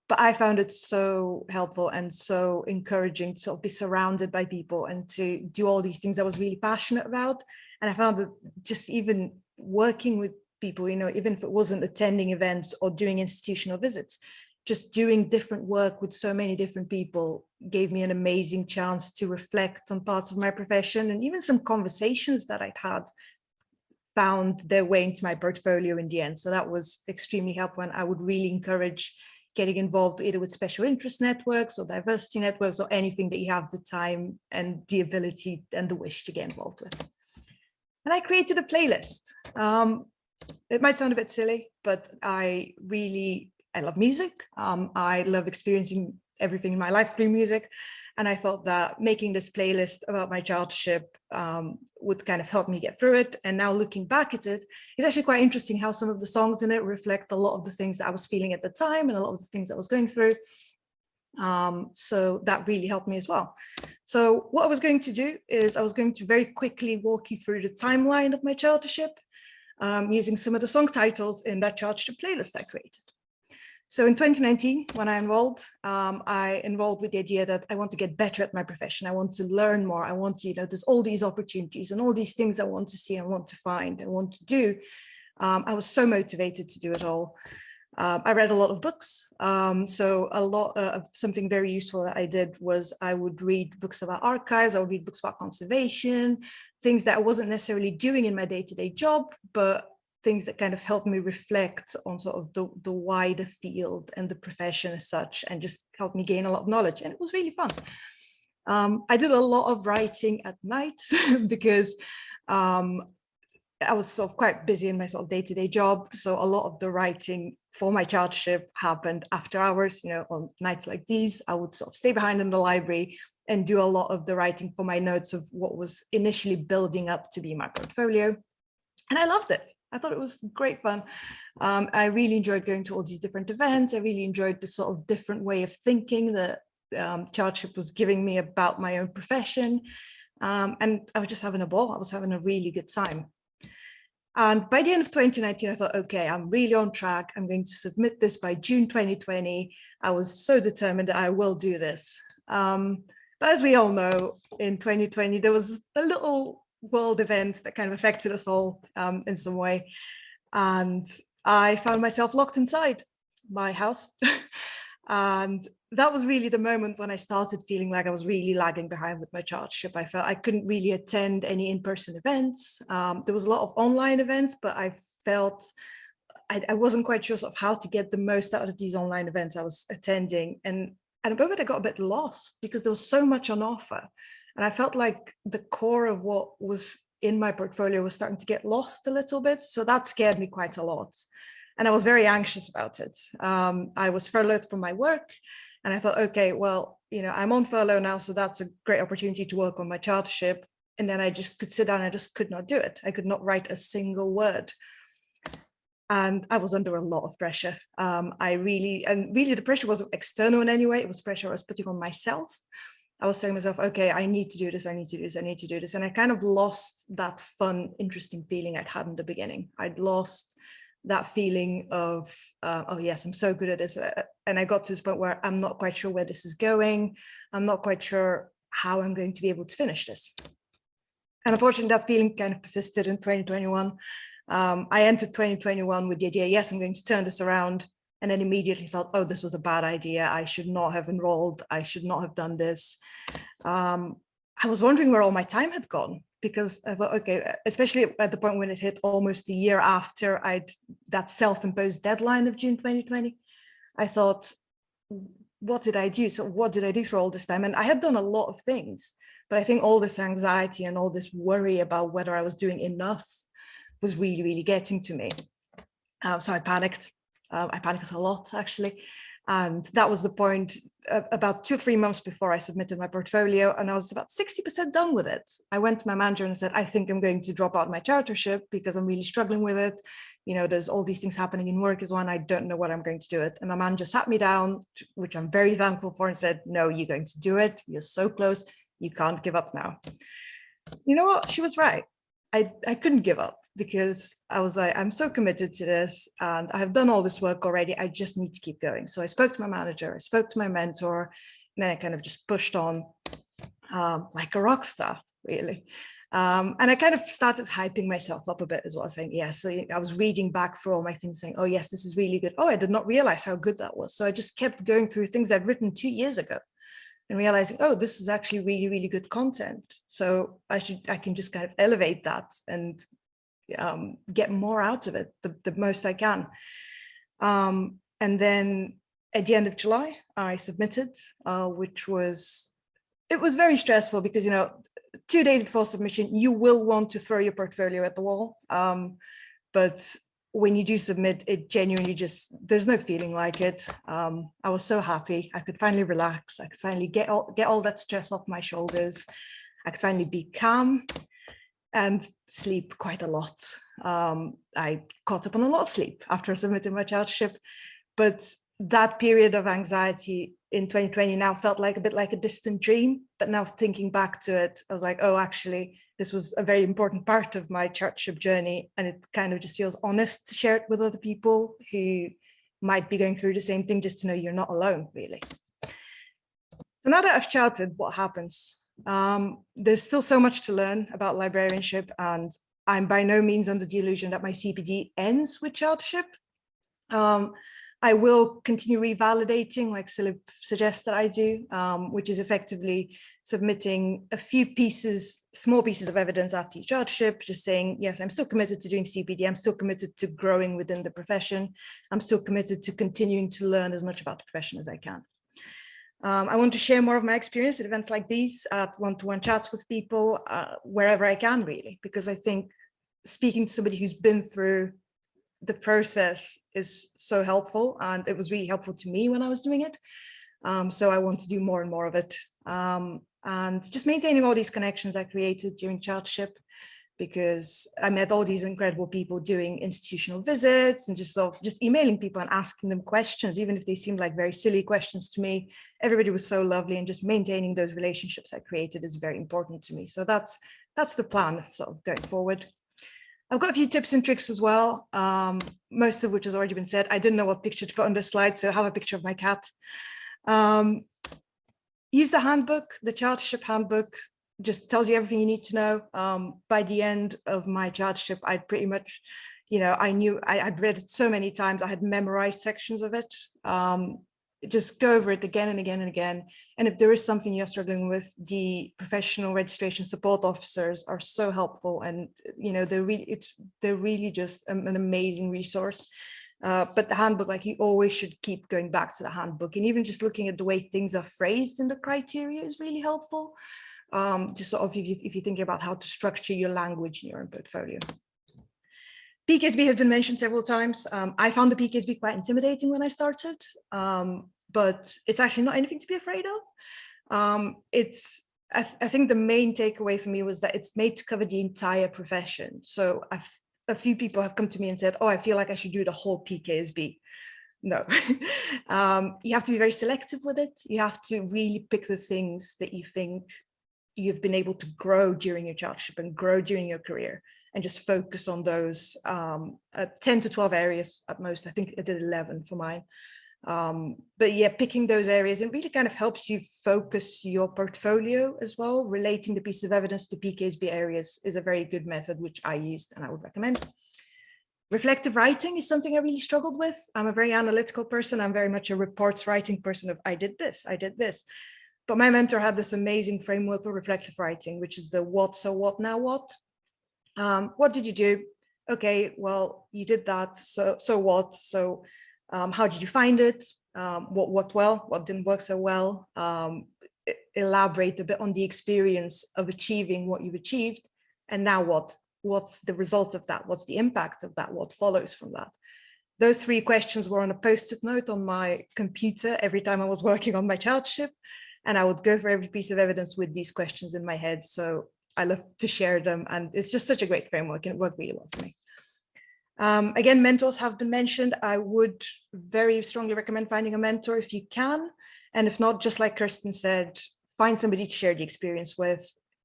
But I found it so helpful and so encouraging to sort of be surrounded by people and to do all these things I was really passionate about. And I found that just even working with people, even if it wasn't attending events or doing institutional visits, just doing different work with so many different people gave me an amazing chance to reflect on parts of my profession, and even some conversations that I'd had found their way into my portfolio in the end. So that was extremely helpful, and I would really encourage getting involved either with special interest networks or diversity networks or anything that you have the time and the ability and the wish to get involved with. And I created a playlist. It might sound a bit silly, but I love music. I love experiencing everything in my life through music. And I thought that making this playlist about my childship would kind of help me get through it. And now looking back at it, it's actually quite interesting how some of the songs in it reflect a lot of the things that I was feeling at the time and a lot of the things I was going through. So that really helped me as well. So what I was going to do is I was going to very quickly walk you through the timeline of my childship using some of the song titles in that childship playlist I created. So in 2019, when I enrolled with the idea that I want to get better at my profession. I want to learn more. I want to, there's all these opportunities and all these things I want to see and want to find and want to do. I was so motivated to do it all. I read a lot of books. So a lot of something very useful that I did was I would read books about archives. I would read books about conservation, things that I wasn't necessarily doing in my day-to-day job, but things that kind of helped me reflect on sort of the wider field and the profession as such, and just helped me gain a lot of knowledge. And it was really fun. I did a lot of writing at night because I was sort of quite busy in my sort of day-to-day job. So a lot of the writing for my childship happened after hours, on nights like these. I would sort of stay behind in the library and do a lot of the writing for my notes of what was initially building up to be my portfolio. And I loved it. I thought it was great fun. I really enjoyed going to all these different events. I really enjoyed the sort of different way of thinking that childship was giving me about my own profession. And I was just having a ball. I was having a really good time. And by the end of 2019, I thought, okay, I'm really on track. I'm going to submit this by June 2020. I was so determined that I will do this. But as we all know, in 2020, there was a little world event that kind of affected us all in some way. And I found myself locked inside my house. And that was really the moment when I started feeling like I was really lagging behind with my childship. I felt I couldn't really attend any in-person events. There was a lot of online events, but I felt I wasn't quite sure sort of how to get the most out of these online events I was attending. And at a moment I got a bit lost because there was so much on offer. And I felt like the core of what was in my portfolio was starting to get lost a little bit. So that scared me quite a lot. And I was very anxious about it. I was furloughed from my work. And I thought, okay, well, I'm on furlough now, so that's a great opportunity to work on my childship. And then I just could sit down, I just could not do it. I could not write a single word. And I was under a lot of pressure. Really the pressure wasn't external in any way. It was pressure I was putting on myself. I was saying to myself, okay, I need to do this, I need to do this, I need to do this. And I kind of lost that fun, interesting feeling I'd had in the beginning. I'd lost that feeling of, oh yes, I'm so good at this. And I got to this point where I'm not quite sure where this is going. I'm not quite sure how I'm going to be able to finish this. And unfortunately, that feeling kind of persisted in 2021. I entered 2021 with the idea, yes, I'm going to turn this around. And then immediately thought, oh, this was a bad idea. I should not have enrolled. I should not have done this. I was wondering where all my time had gone, because I thought, okay, especially at the point when it hit almost a year after that self-imposed deadline of June 2020, I thought, what did I do? So what did I do for all this time? And I had done a lot of things, but I think all this anxiety and all this worry about whether I was doing enough was really, really getting to me. So I panicked. I panicked a lot, actually. And that was the point about 2 or 3 months before I submitted my portfolio, and I was about 60% done with it. I went to my manager and said, I think I'm going to drop out my chartership because I'm really struggling with it. You know, there's all these things happening in work as well, and I don't know what I'm going to do it. And my manager sat me down, which I'm very thankful for, and said, no, you're going to do it. You're so close. You can't give up now. You know what? She was right. I couldn't give up because I was like, I'm so committed to this and I have done all this work already. I just need to keep going. So I spoke to my manager, I spoke to my mentor, and then I kind of just pushed on like a rock star, really. And I kind of started hyping myself up a bit as well, saying, yes, so I was reading back through all my things saying, oh, yes, this is really good. Oh, I did not realize how good that was. So I just kept going through things I'd written 2 years ago and realizing, oh, this is actually really, really good content. So I can just kind of elevate that and get more out of it, the most I can. And then at the end of July, I submitted, which was, it was very stressful because, you know, 2 days before submission, you will want to throw your portfolio at the wall. But when you do submit, it genuinely just, there's no feeling like it. I was so happy. I could finally relax. I could finally get all that stress off my shoulders. I could finally be calm and sleep quite a lot. I caught up on a lot of sleep after submitting my chartership, but that period of anxiety in 2020 now felt like a bit like a distant dream. But now thinking back to it, I was like, oh, actually, this was a very important part of my chartership journey. And it kind of just feels honest to share it with other people who might be going through the same thing, just to know you're not alone, really. So now that I've chartered, what happens? There's still so much to learn about librarianship, and I'm by no means under the illusion that my CPD ends with chartership. I will continue revalidating, like CILIP suggests that I do, which is effectively submitting a few pieces, small pieces of evidence after each chartership, just saying, yes, I'm still committed to doing CPD. I'm still committed to growing within the profession. I'm still committed to continuing to learn as much about the profession as I can. I want to share more of my experience at events like these, at one-to-one chats with people, wherever I can, really, because I think speaking to somebody who's been through the process is so helpful, and it was really helpful to me when I was doing it. So I want to do more and more of it, and just maintaining all these connections I created during chartership, because I met all these incredible people doing institutional visits and just emailing people and asking them questions, even if they seemed like very silly questions to me. Everybody was so lovely, and just maintaining those relationships I created is very important to me. So that's the plan, so going forward. I've got a few tips and tricks as well, most of which has already been said. I didn't know what picture to put on this slide, so I have a picture of my cat. Use the handbook, the chartership handbook, just tells you everything you need to know. By the end of my chartership, I'd pretty much, you know, I knew I'd read it so many times, I had memorized sections of it. Just go over it again and again and again. And if there is something you're struggling with, the professional registration support officers are so helpful, and you know they're really just an amazing resource. But the handbook, like, you always should keep going back to the handbook, and even just looking at the way things are phrased in the criteria is really helpful. Just sort of if you're thinking about how to structure your language in your own portfolio. PKSB has been mentioned several times. I found the PKSB quite intimidating when I started, but it's actually not anything to be afraid of. I think the main takeaway for me was that it's made to cover the entire profession. So a few people have come to me and said, oh, I feel like I should do the whole PKSB. No, you have to be very selective with it. You have to really pick the things that you think you've been able to grow during your chartership and grow during your career, and just focus on those 10 to 12 areas at most. I think I did 11 for mine. But yeah, picking those areas, it really kind of helps you focus your portfolio as well. Relating the piece of evidence to PKSB areas is a very good method, which I used and I would recommend. Reflective writing is something I really struggled with. I'm a very analytical person. I'm very much a reports writing person of I did this, I did this. But my mentor had this amazing framework for reflective writing, which is the what, so what, now what? What did you do? Okay, well, you did that. So what? So how did you find it? What worked well? What didn't work so well? Elaborate a bit on the experience of achieving what you've achieved. And now what? What's the result of that? What's the impact of that? What follows from that? Those 3 questions were on a post-it note on my computer every time I was working on my chargeship, and I would go through every piece of evidence with these questions in my head. So I love to share them, and it's just such a great framework, and it worked really well for me. Again, mentors have been mentioned. I would very strongly recommend finding a mentor if you can. And if not, just like Kirsten said, find somebody to share the experience with.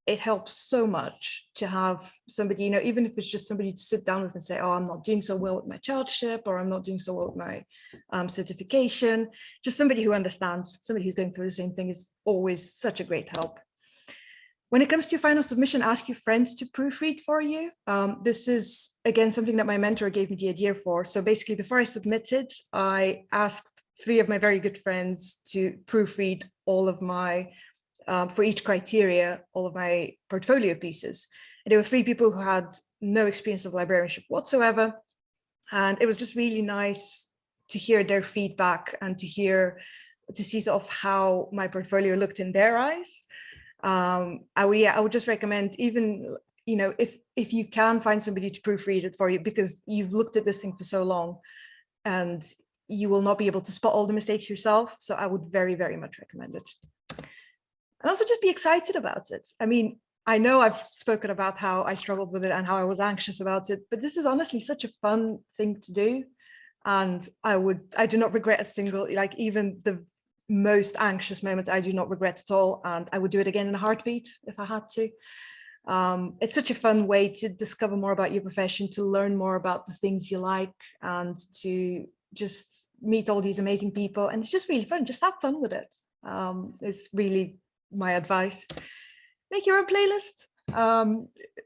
It helps so much to have somebody, you know, even if it's just somebody to sit down with and say, oh, I'm not doing so well with my chargeship, or I'm not doing so well with my certification. Just somebody who understands, somebody who's going through the same thing is always such a great help. When it comes to your final submission, ask your friends to proofread for you. This is, again, something that my mentor gave me the idea for. So basically, before I submitted, I asked 3 of my very good friends to proofread all of my, for each criteria, all of my portfolio pieces. And there were 3 people who had no experience of librarianship whatsoever. And it was just really nice to hear their feedback and to see sort of how my portfolio looked in their eyes. I would just recommend, even, you know, if you can find somebody to proofread it for you, because you've looked at this thing for so long and you will not be able to spot all the mistakes yourself. So I would very, very much recommend it. And also just be excited about it. I mean, I know I've spoken about how I struggled with it and how I was anxious about it, but this is honestly such a fun thing to do. And I do not regret a single, like even the most anxious moments, I do not regret at all. And I would do it again in a heartbeat if I had to. It's such a fun way to discover more about your profession, to learn more about the things you like, and to just meet all these amazing people. And it's just really fun. Just have fun with it. It's really my advice. Make your own playlist.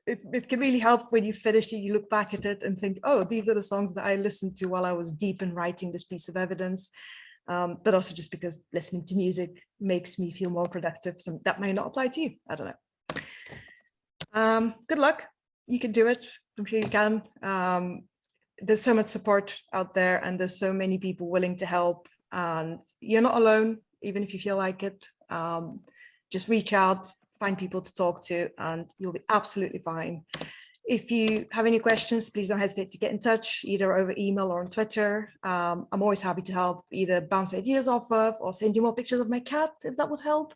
It can really help when you finish it, you look back at it and think, oh, these are the songs that I listened to while I was deep in writing this piece of evidence. But also just because listening to music makes me feel more productive. So that may not apply to you. I don't know. Good luck. You can do it. I'm sure you can. There's so much support out there, and there's so many people willing to help. And you're not alone, even if you feel like it. Just reach out, find people to talk to, and you'll be absolutely fine. If you have any questions, please don't hesitate to get in touch, either over email or on Twitter. I'm always happy to help, either bounce ideas off of or send you more pictures of my cat, if that would help.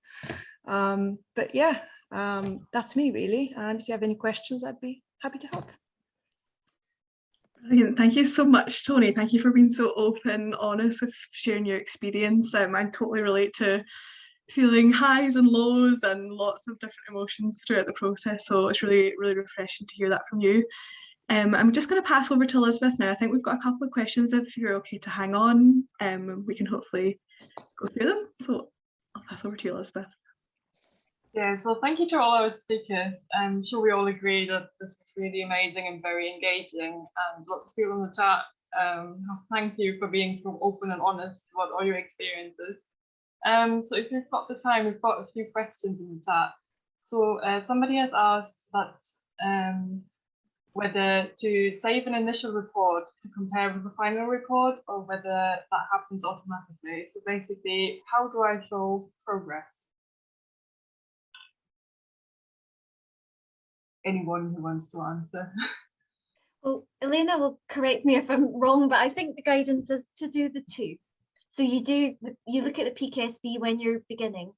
But yeah, that's me really. And if you have any questions, I'd be happy to help. Brilliant. Thank you so much, Tony. Thank you for being so open, honest with sharing your experience. I totally relate to feeling highs and lows and lots of different emotions throughout the process. So it's really, really refreshing to hear that from you. I'm just going to pass over to Elizabeth now. I think we've got a couple of questions. If you're okay to hang on, we can hopefully go through them. So I'll pass over to you, Elizabeth. Yeah, so thank you to all our speakers. I'm sure we all agree that this was really amazing and very engaging, and lots of people in the chat thank you for being so open and honest about all your experiences. So if you've got the time, we've got a few questions in the chat. So somebody has asked that whether to save an initial report to compare with the final report, or whether that happens automatically. So basically, how do I show progress? Anyone who wants to answer. Well, Elena will correct me if I'm wrong, but I think the guidance is to do the 2. So you look at the PKSB when you're beginning,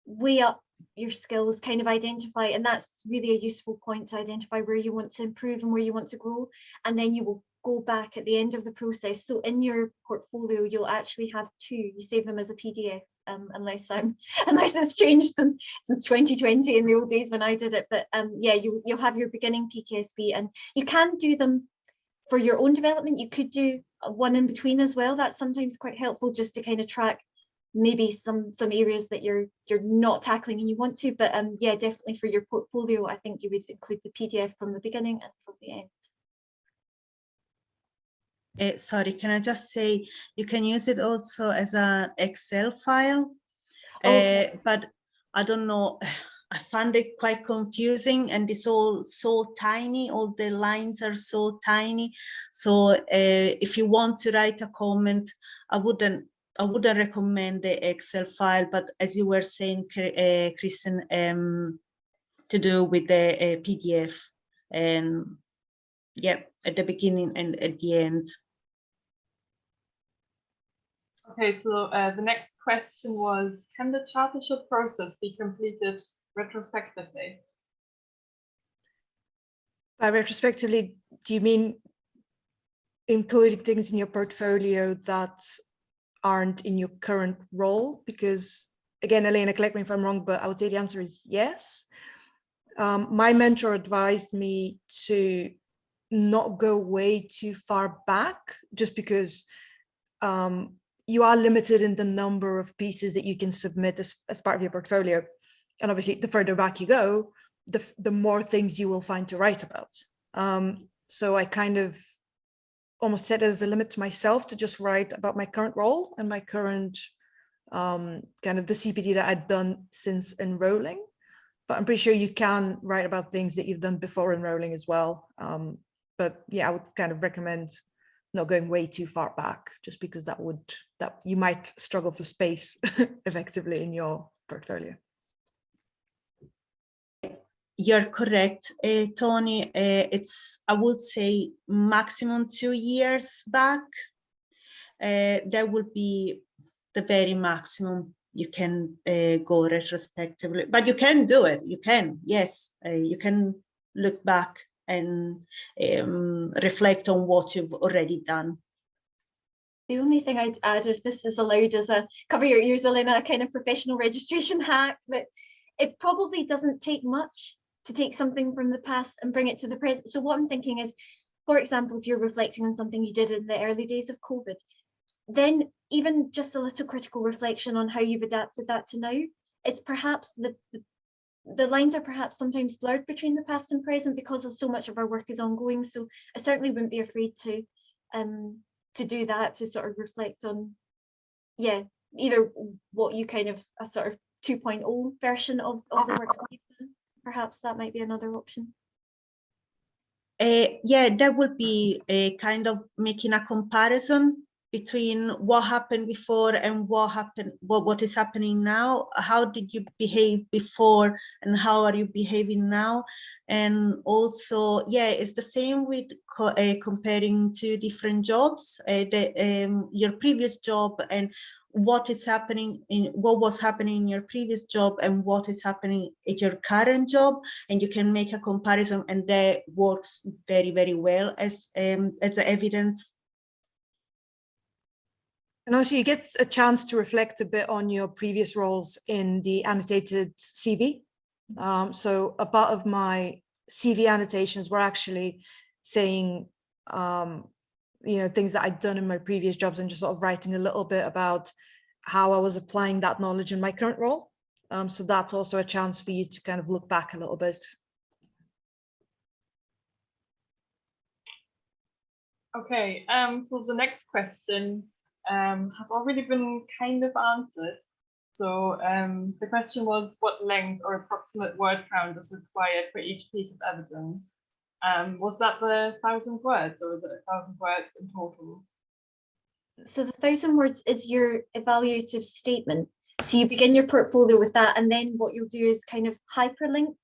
weigh up your skills, kind of identify, and that's really a useful point to identify where you want to improve and where you want to grow. And then you will go back at the end of the process. So in your portfolio, you'll actually have 2. You save them as a PDF, unless it's changed since 2020 in the old days when I did it. But yeah, you'll have your beginning PKSB, and you can do them for your own development. You could do one in between as well. That's sometimes quite helpful, just to kind of track maybe some areas that you're not tackling and you want to. But yeah, definitely for your portfolio, I think you would include the PDF from the beginning and from the end. Sorry, can I just say, you can use it also as an Excel file, but I don't know, I found it quite confusing, and it's all so tiny, all the lines are so tiny. So if you want to write a comment, I wouldn't recommend the Excel file, but as you were saying, Kristen, to do with the PDF, and yeah, at the beginning and at the end. Okay, so the next question was, can the chartership process be completed retrospectively? By retrospectively, do you mean including things in your portfolio that aren't in your current role? Because again, Elena, correct me if I'm wrong, but I would say the answer is yes. My mentor advised me to not go way too far back, just because you are limited in the number of pieces that you can submit as part of your portfolio. And obviously, the further back you go, the more things you will find to write about. So I kind of almost set it as a limit to myself to just write about my current role and my current kind of the CPD that I'd done since enrolling. But I'm pretty sure you can write about things that you've done before enrolling as well. But yeah, I would kind of recommend not going way too far back, just because that you might struggle for space effectively in your portfolio. You're correct, Tony. It's, I would say, maximum 2 years back. That would be the very maximum you can go retrospectively, but you can do it. You can, yes, you can look back and reflect on what you've already done. The only thing I'd add, if this is allowed, is a cover your ears, Elena, a kind of professional registration hack, that it probably doesn't take much to take something from the past and bring it to the present. So what I'm thinking is, for example, if you're reflecting on something you did in the early days of COVID, then even just a little critical reflection on how you've adapted that to now, it's perhaps the lines are perhaps sometimes blurred between the past and present because of so much of our work is ongoing. So I certainly wouldn't be afraid to do that, to sort of reflect on, yeah, either what you kind of, a sort of 2.0 version of the work that you've done. Perhaps that might be another option. Yeah, that would be a kind of making a comparison between what happened before and what is happening now. How did you behave before and how are you behaving now? And also, yeah, it's the same with comparing two different jobs, your previous job and what is happening what was happening in your previous job and what is happening at your current job, and you can make a comparison, and that works very, very well as evidence. And also you get a chance to reflect a bit on your previous roles in the annotated CV. So a part of my CV annotations were actually saying, things that I'd done in my previous jobs and just sort of writing a little bit about how I was applying that knowledge in my current role. So that's also a chance for you to kind of look back a little bit. Okay, so the next question has already been kind of answered. So the question was, what length or approximate word count is required for each piece of evidence? Was that the 1,000 words, or was it 1,000 words in total? So the 1,000 words is your evaluative statement. So you begin your portfolio with that, and then what you'll do is kind of hyperlink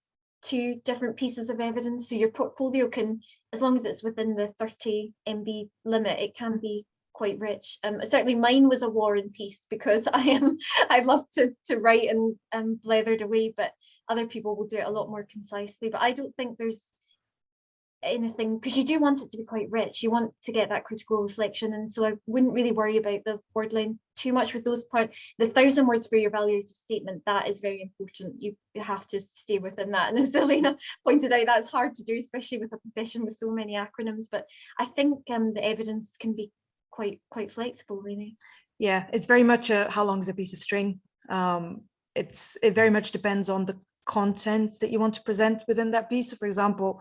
to different pieces of evidence. So your portfolio can, as long as it's within the 30 MB limit, it can be quite rich. Certainly mine was a war and peace, because I love to write and blethered away, but other people will do it a lot more concisely. But I don't think there's anything, because you do want it to be quite rich, you want to get that critical reflection, and so I wouldn't really worry about the word length too much with those parts. The 1,000 words for your evaluative statement, that is very important. You have to stay within that, and as Elena pointed out, that's hard to do, especially with a profession with so many acronyms. But I think the evidence can be quite flexible, really. Yeah, it's very much how long is a piece of string. It very much depends on the content that you want to present within that piece. So for example,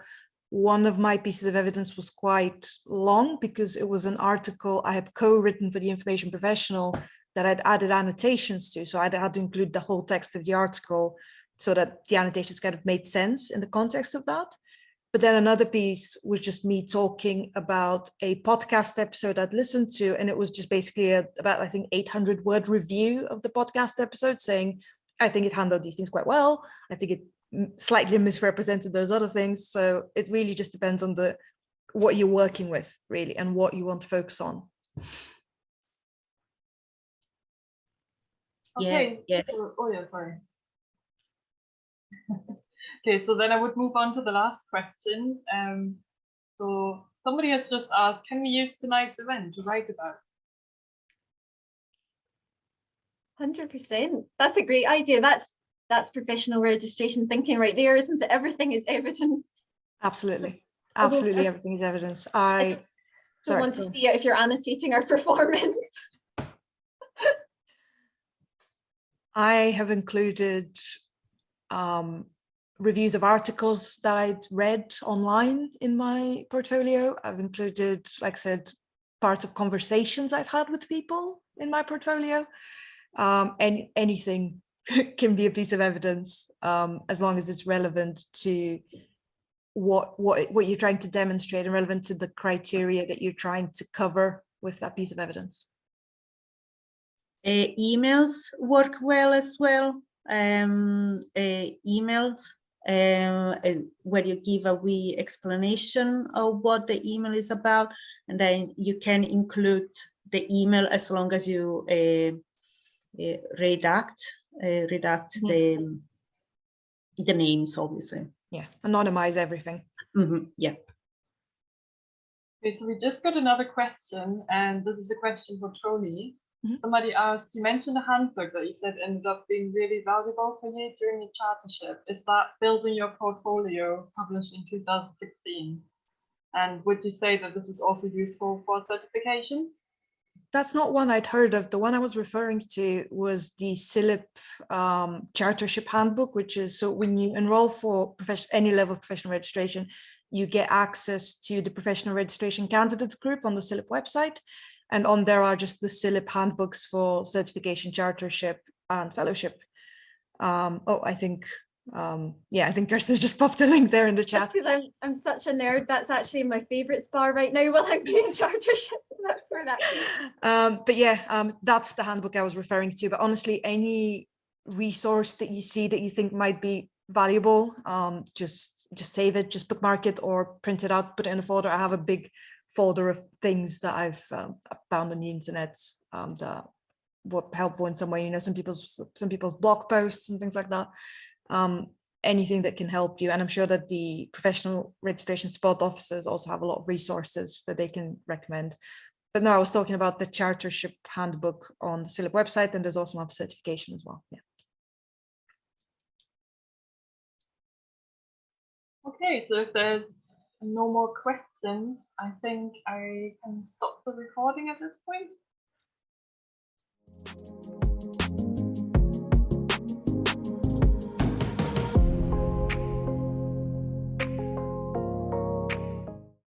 one of my pieces of evidence was quite long because it was an article I had co-written for the Information Professional that I'd added annotations to. So I'd had to include the whole text of the article so that the annotations kind of made sense in the context of that. But then another piece was just me talking about a podcast episode I'd listened to, and it was just basically about, I think, 800 word review of the podcast episode, saying, I think it handled these things quite well. I think it slightly misrepresented those other things. So it really just depends on what you're working with, really, and what you want to focus on. Okay. Yes. Oh yeah, sorry. Okay, so then I would move on to the last question. So somebody has just asked, can we use tonight's event to write about? 100%. That's a great idea. That's professional registration thinking right there, isn't it? Everything is evidence. Absolutely. Although Absolutely, I everything is evidence. don't want to see it if you're annotating our performance. I have included reviews of articles that I'd read online in my portfolio. I've included, like I said, parts of conversations I've had with people in my portfolio. And anything can be a piece of evidence, as long as it's relevant to what you're trying to demonstrate and relevant to the criteria that you're trying to cover with that piece of evidence. Emails work well as well. Emails where you give a wee explanation of what the email is about, and then you can include the email as long as you redact the names, obviously. Yeah, anonymize everything. Yeah. Okay, so we just got another question, and this is a question for Tony. Mhm. Somebody asked, you mentioned a handbook that you said ended up being really valuable for you during your chartership. Is that building your portfolio published in 2016? And would you say that this is also useful for certification? That's not one I'd heard of. The one I was referring to was the CILIP chartership handbook, which is, so when you enroll for any level of professional registration, you get access to the professional registration candidates group on the CILIP website. And on there are just the CILIP handbooks for certification, chartership, and fellowship. I think Kirsten just popped a link there in the chat. Because I'm such a nerd. That's actually my favorite bar right now while I'm doing charterships. That's where that came. But yeah, that's the handbook I was referring to. But honestly, any resource that you see that you think might be valuable, just save it, just bookmark it or print it out, put it in a folder. I have a big folder of things that I've found on the internet that were helpful in some way. You know, some people's blog posts and things like that. Anything that can help you. And I'm sure that the professional registration support officers also have a lot of resources that they can recommend. But no, I was talking about the chartership handbook on the CILIP website, and there's also a certification as well. Yeah. Okay, so if there's no more questions, I think I can stop the recording at this point.